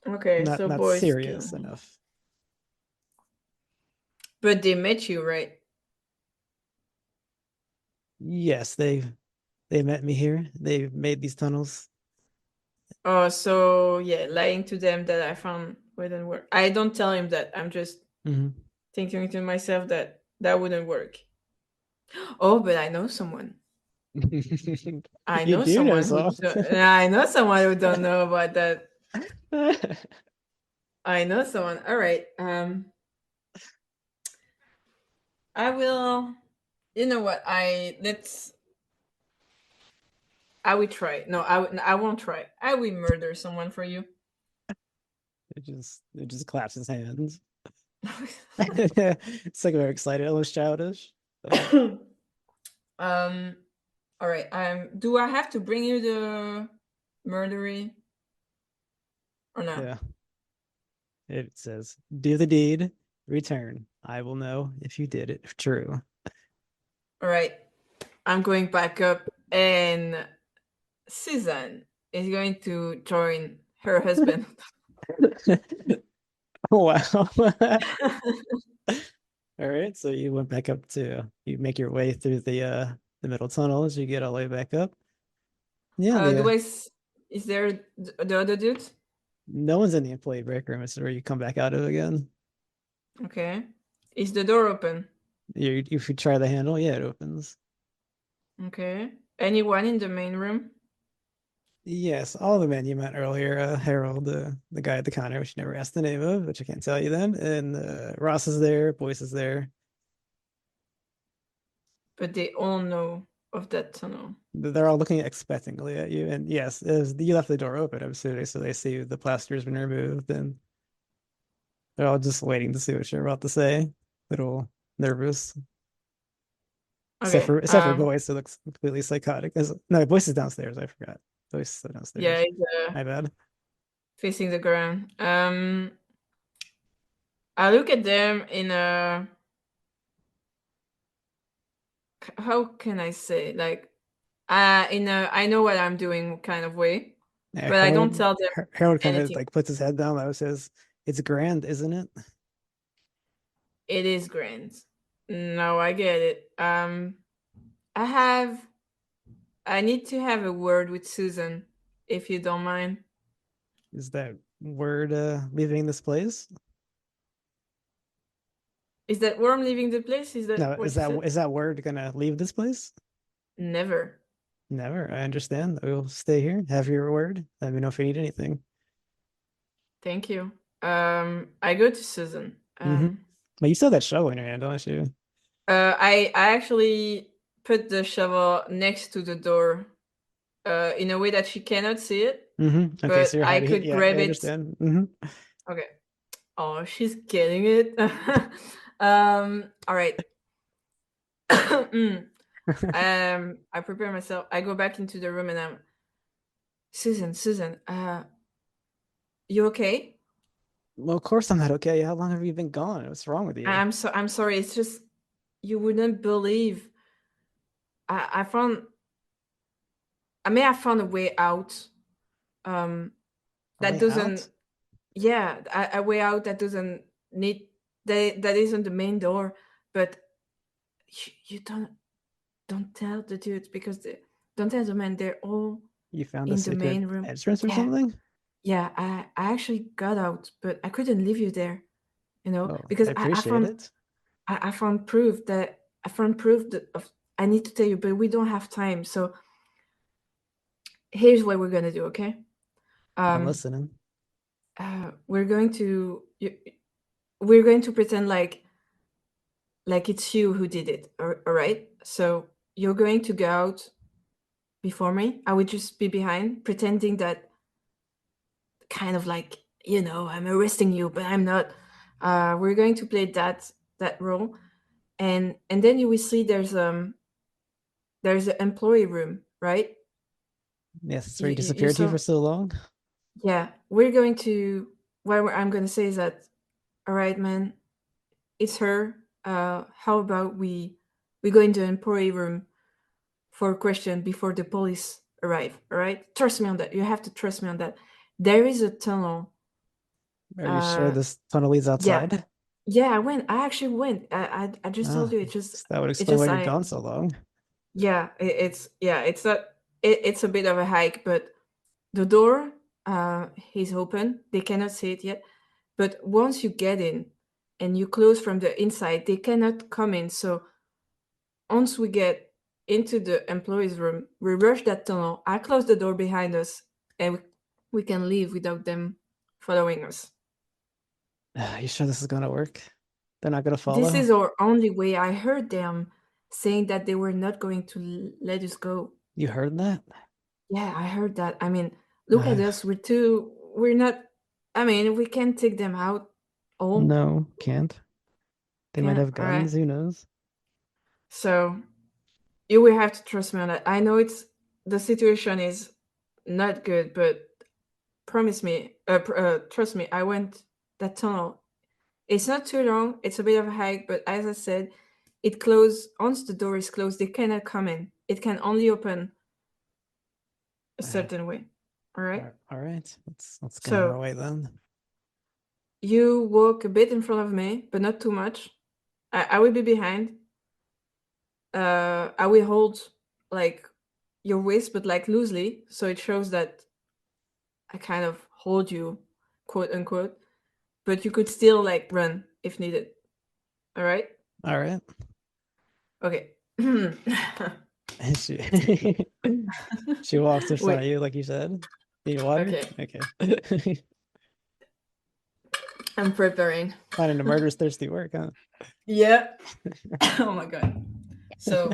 Okay, so not boys kill. serious enough. But they met you, right? Yes, they met me here. They made these tunnels. Oh, so yeah, lying to them that I found wouldn't work. I don't tell him that. I'm just Mhm. thinking to myself that that wouldn't work. Oh, but I know someone. I You know do know someone who. so. I know someone who don't know about that. I know someone. All right. I will. You know what? I will try. No, I won't try. I will murder someone for you. It just claps his hands. It's like very excited, almost childish. um. All right. Do I have to bring you the murdery or no? Yeah. It says, do the deed, return. I will know if you did it. True. All right, I'm going back up, and Susan is going to join her husband. Wow. All right, so you went back up to you make your way through the middle tunnel as you get all the way back up. Yeah, Do is there the other dude? no one's in the employee break room. It's where you come back out of again. Okay. Is the door open? You if you try the handle, yeah, it opens. Okay. Anyone in the main room? Yes, all the men you met earlier, Harold, the guy at the counter, which you never asked the name of, which I can't tell you then, and Ross is there, Boyce is there. But they all know of that tunnel. They're all looking expectantly at you, and yes, as you left the door open, absolutely, so they see the plaster's been removed, and they're all just waiting to see what you're about to say. Little nervous, Okay. except for Boyce, who looks completely psychotic. No, Boyce is downstairs. I forgot. Boyce is Yeah, downstairs. it's My bad. facing the ground. I look at them in a, how can I say, like, in a I know what I'm doing kind of way, Yeah, but I don't tell them Harold kind of anything. like puts his head down. That says, "It's grand, isn't it?" It is grand. No, I get it. I have I need to have a word with Susan, if you don't mind. Is that word leaving this place? Is that worm leaving the place? Is that No, what you said? is that word gonna leave this place? Never. Never. I understand. We'll stay here. Have your word. Let me know if you need anything. Thank you. I go to Susan. Mm-hmm. But you still have that shovel in your hand, don't you? I actually put the shovel next to the door, in a way that she cannot see it, Mm-hmm. Okay, but so you're I hiding it. could Yeah, I grab it. understand. Mm-hmm. Okay. Oh, she's getting it. All right. Mm. I prepare myself. I go back into the room and I'm Susan. You okay? Well, of course I'm not okay. How long have you been gone? What's wrong with you? I'm sorry. It's just you wouldn't believe. I found. I found a way out. Um, A that way doesn't. out? Yeah, a way out that doesn't need. That isn't the main door, but you don't tell the dudes because don't tell the men. They're all You found a in the secret main room. entrance or Yeah, something? yeah. I actually got out, but I couldn't leave you there. Oh, I Because appreciate it. I found proof that of I need to tell you, but we don't have time. So here's what we're gonna do, okay? I'm Um, listening. we're going to we're going to pretend like it's you who did it. All right. So you're going to go out before me. I would just be behind, pretending that kind of like I'm arresting you, but I'm not. We're going to play that role, and then you will see there's an employee room, right? Yes, it's where You, you you disappeared to saw, for so long. yeah. We're going to what I'm going to say is that, all right, man, it's her. How about we go into the employee room for a question before the police arrive? All right, trust me on that. You have to trust me on that. There is a tunnel. Are you sure Uh, this tunnel leads yeah, outside? yeah. I went. I actually went. I just told Ah, you. so that would It's explain why just you're I gone so long. yeah. It's not. It's a bit of a hike, but the door is open. They cannot see it yet. But once you get in and you close from the inside, they cannot come in. So once we get into the employees' room, we rush that tunnel. I close the door behind us, and we can leave without them following us. You sure this is gonna work? They're not gonna This follow? is our only way. I heard them saying that they were not going to let us go. You heard that? Yeah, I heard that. I mean, look at Uh, us. We're not, I mean, we can't take them out all. no, can't. They might Can have all right. guns, who knows? So you will have to trust me on that. I know it's the situation is not good, but trust me, I went that tunnel. It's not too long. It's a bit of a hike, but as I said, it closed. Once the door is closed, they cannot come in. It can only open a Wow. certain way. All right. All right. Let's get on our So way then. you walk a bit in front of me, but not too much. I will be behind. I will hold like your waist, but like loosely, so it shows that I kind of hold you, quote unquote. But you could still like run if needed. All right. All right. Okay. And she she walks in front Wait. of you, like you said. Need water? Okay. Okay. I'm preparing. Finding a murder's thirsty work, huh? Yeah. Oh my god. So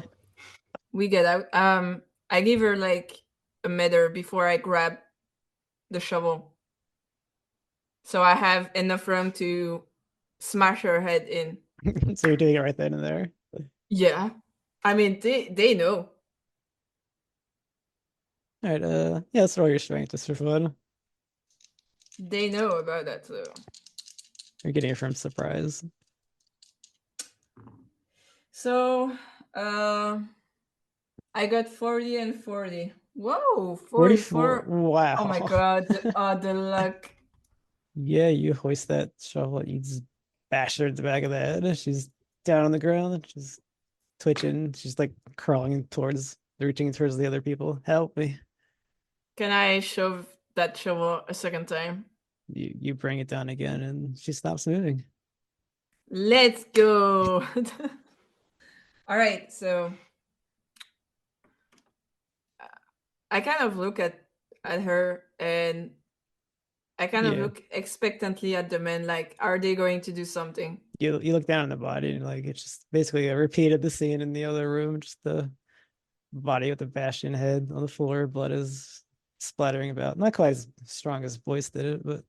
we get out. I give her like a meter before I grab the shovel, so I have enough room to smash her head in. So you're doing it right then and there. Yeah. I mean, they know. All right, yeah, let's roll your strength just for fun. They know about that. So You're getting it from surprise. so uh, I got 40 and 40. Whoa, 44. 44. Oh my Wow. god, the luck. Yeah, you hoist that shovel, you just bash her in the back of the head. She's down on the ground, she's twitching, she's like crawling towards, reaching towards the other people. Help me. Can I shove that shovel a second time? You bring it down again and she stops moving. Let's go. All right, so I kind of look at her and I kind of Yeah. look expectantly at the men like are they going to do something? You look down on the body and like it's just basically a repeat of the scene in the other room, just the body with the bastion head on the floor, blood is splattering about. Not quite as strong as voice did it, but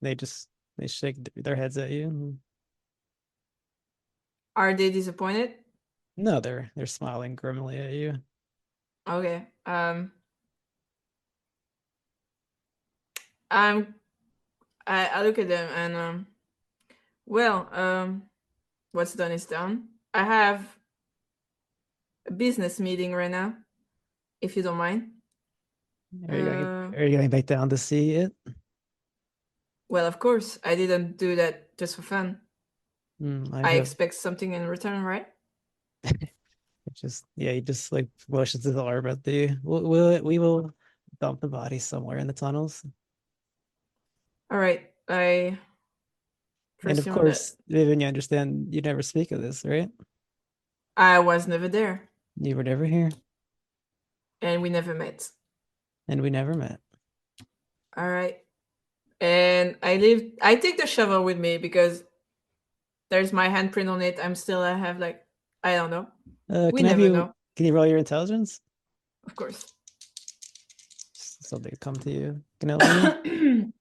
they just they shake their heads at you. Are they disappointed? No, they're smiling grimly at you. Okay. I'm I look at them and well, what's done is done. I have a business meeting right now, if you don't mind. Uh, Are you going back down to see it? well, of course, I didn't do that just for fun. I I have expect something in return, right? it's just yeah, he just like motions his arm at the we will dump the body somewhere in the tunnels. All right, I And of presume that course, Vivian, you understand you never speak of this, right? I was never there You were never here, and we never met. and we never met. All right, and I leave. I take the shovel with me because there's my handprint on it. I have like I don't know. We Can I have never you? know, Can you roll your intelligence? of course. Something come to you. Can help me?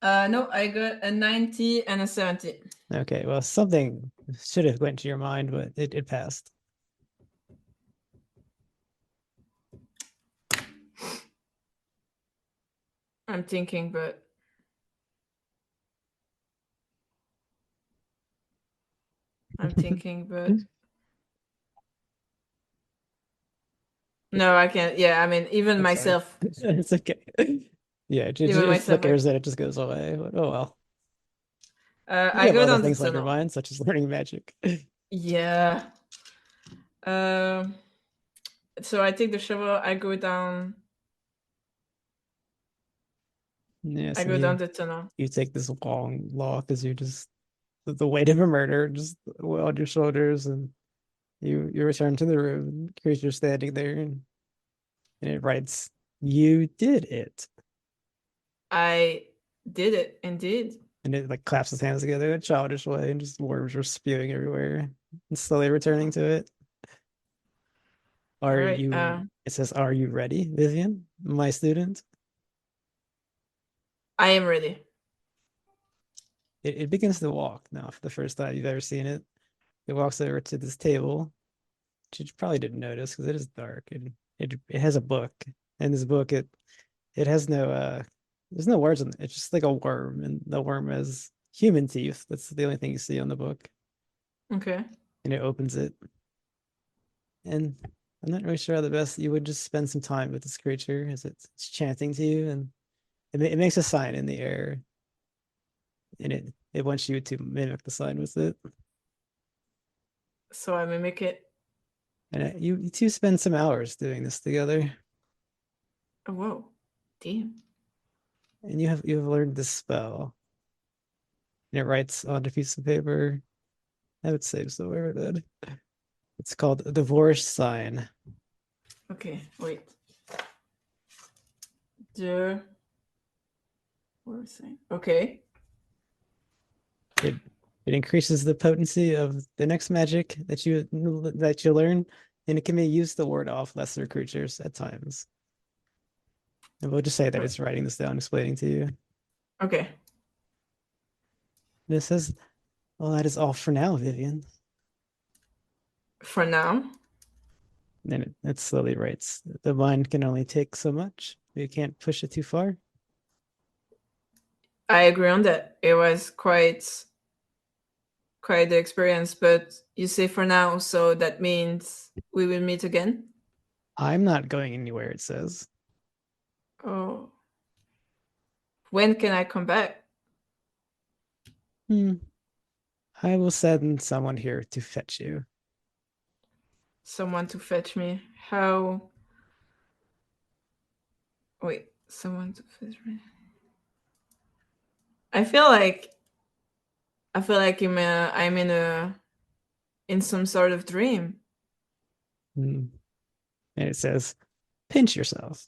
No, I got a 90 and a 70. Okay, well, something should have went to your mind, but it passed. I'm thinking, but I'm thinking, but no, I can't. Yeah, I mean, even I'm sorry. myself, It's okay. Yeah, even it myself, flickers and it just goes away. But, oh well. You I have go other down the things on your tunnel. mind, such as learning magic. Yeah. Um. So I take the shovel. I go down. Yes, I and go down the tunnel. you take this long walk as you just the weight of a murder just on your shoulders, and you return to the room. Creature standing there, and it writes, "You did it." I did it indeed. And it like claps its hands together in a childish way, and just worms are spewing everywhere, and slowly returning to it. All Are right. you? It says, "Are you ready, Vivian, my student?" I am ready. It begins to walk now for the first time you've ever seen it. It walks over to this table, which you probably didn't notice because it is dark, and it has a book, in this book, it has no there's no words in it. It's just like a worm, and the worm has human teeth. That's the only thing you see on the book. Okay. And it opens it. And I'm not really sure how the best you would just spend some time with this creature as it's chanting to you, and it makes a sign in the air, and it wants you to mimic the sign with it. So I mimic it. And you two spend some hours doing this together, Oh, whoa. Damn. and you have learned this spell. And it writes on a piece of paper. I would save somewhere then. It's called the divorce sign. Okay, wait. The what was I saying? Okay. It it increases the potency of the next magic that you learn, and it can be used to ward off lesser creatures at times. And we'll just say that it's writing this down, explaining to you. Okay. This says, well, that is all for now, Vivian. For now, And then it slowly writes, the mind can only take so much. You can't push it too far. I agree on that. It was quite the experience, but you say for now, so that means we will meet again. I'm not going anywhere, it says. Oh, when can I come back? Hmm. I will send someone here to fetch you. Someone to fetch me. How? Wait, someone to fetch me. I feel like I'm in some sort of dream, Hmm. And it says, pinch yourself.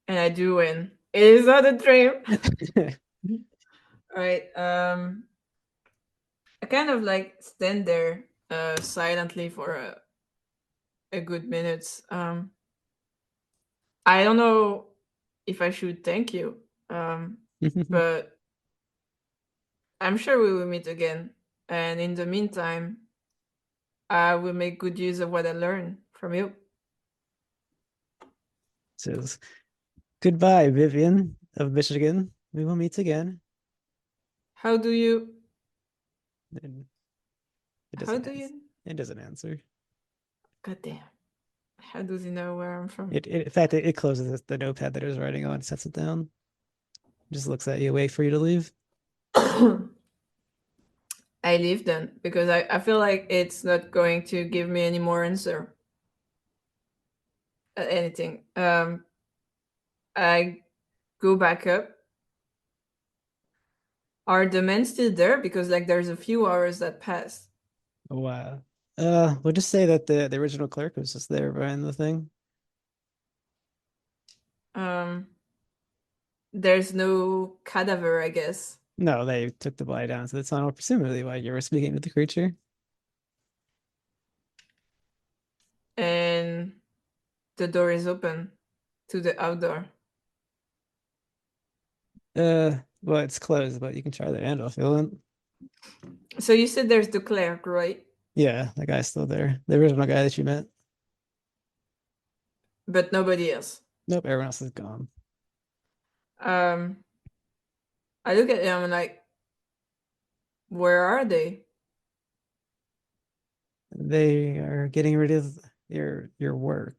and I do win. It is not a dream. All right. I kind of like stand there silently for a good minute. I don't know if I should thank you, but I'm sure we will meet again. And in the meantime, I will make good use of what I learned from you. Says, goodbye, Vivian of Michigan. We will meet again. How do you? And it How doesn't do answer. you? It doesn't answer. God damn! How does he know where I'm from? In fact, it closes the notepad that it was writing on, sets it down, just looks at you, wait for you to leave. I leave then because I feel like it's not going to give me any more answer at anything. I go back up. Are the men still there? Because like there's a few hours that passed. Oh, wow. We'll just say that the original clerk was just there behind the thing. Um, there's no cadaver, I guess, No, they took the body down to the tunnel, presumably while you were speaking with the creature. and the door is open to the outdoor. Well, it's closed, but you can try the handle if you want. So you said there's the clerk, right? Yeah, the guy's still there. The original guy that you met. But nobody else. Nope, everyone else is gone. Um, I look at them and like, where are they? They are getting rid of your work.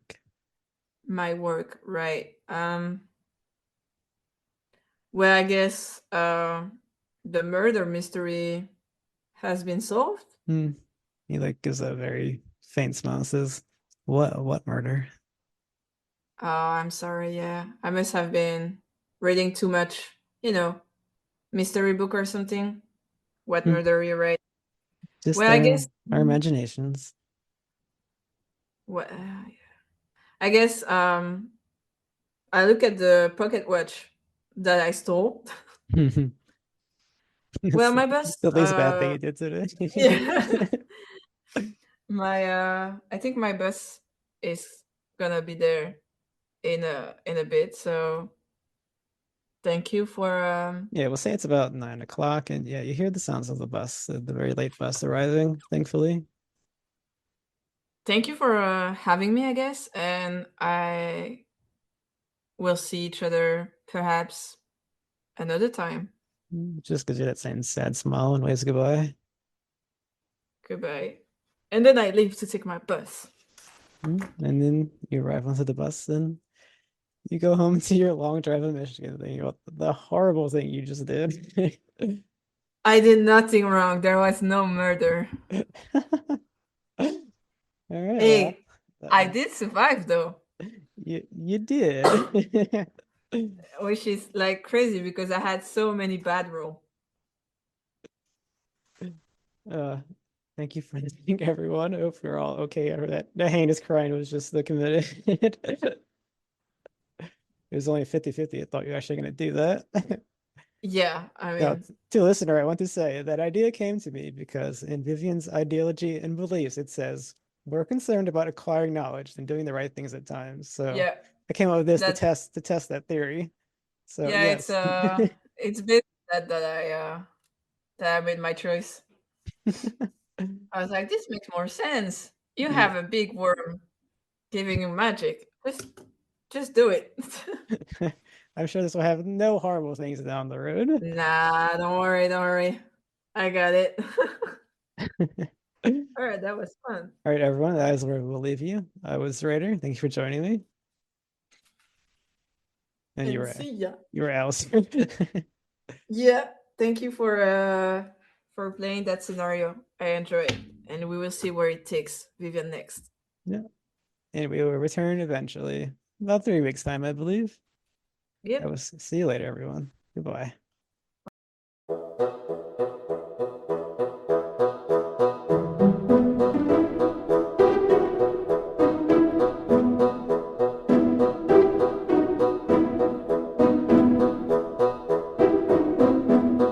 My work, right? Well, I guess the murder mystery has been solved. Hmm. He like gives a very faint smile and says, what murder? Oh, I'm sorry. Yeah, I must have been reading too much. You know, mystery book or something. What Hmm. murder you read? Just Well, I guess. our imaginations. What? I guess. I look at the pocket watch that I stole. Well, It's my the best. least bad thing he did today. Yeah. My. I think my bus is gonna be there in a bit. So thank you for. Yeah, we'll say it's about 9 o'clock, and yeah, you hear the sounds of the very late bus arriving, thankfully. thank you for having me, I guess, and I will see each other perhaps another time. Just gives you that same sad smile and waves goodbye. Goodbye. And then I leave to take my bus. And then you arrive onto the bus, and you go home to your long drive in Michigan, thinking about the horrible thing you just did. I did nothing wrong. There was no murder. All right, well, Hey, that I was did survive though, you did. which is like crazy because I had so many bad rolls. Uh, thank you for listening, everyone. I hope you're all okay after that. The heinous crime was just the committed. It was only 50-50. I thought you were actually going to do that. Yeah, I Now, mean, to a listener, I want to say that idea came to me because in Vivian's ideology and beliefs, it says we're concerned about acquiring knowledge and doing the right things at times. So yeah, I came up with this that to test that theory. So yeah, yes. it's been that I made my choice. I was like, this makes more sense. You Yeah. have a big worm giving you magic. Just do it. I'm sure this will have no horrible things down the road. Nah, don't worry, don't worry. I got it. All right, that was fun. All right, everyone, that is where we'll leave you. I was Zraitor. Thank you for joining me. And And see ya. you were Alistair. Yeah, thank you for playing that scenario. I enjoy it, and we will see where it takes Vivian next. Yeah. And we will return eventually. About 3 weeks time, I believe. I Yep. will see you later, everyone. Goodbye.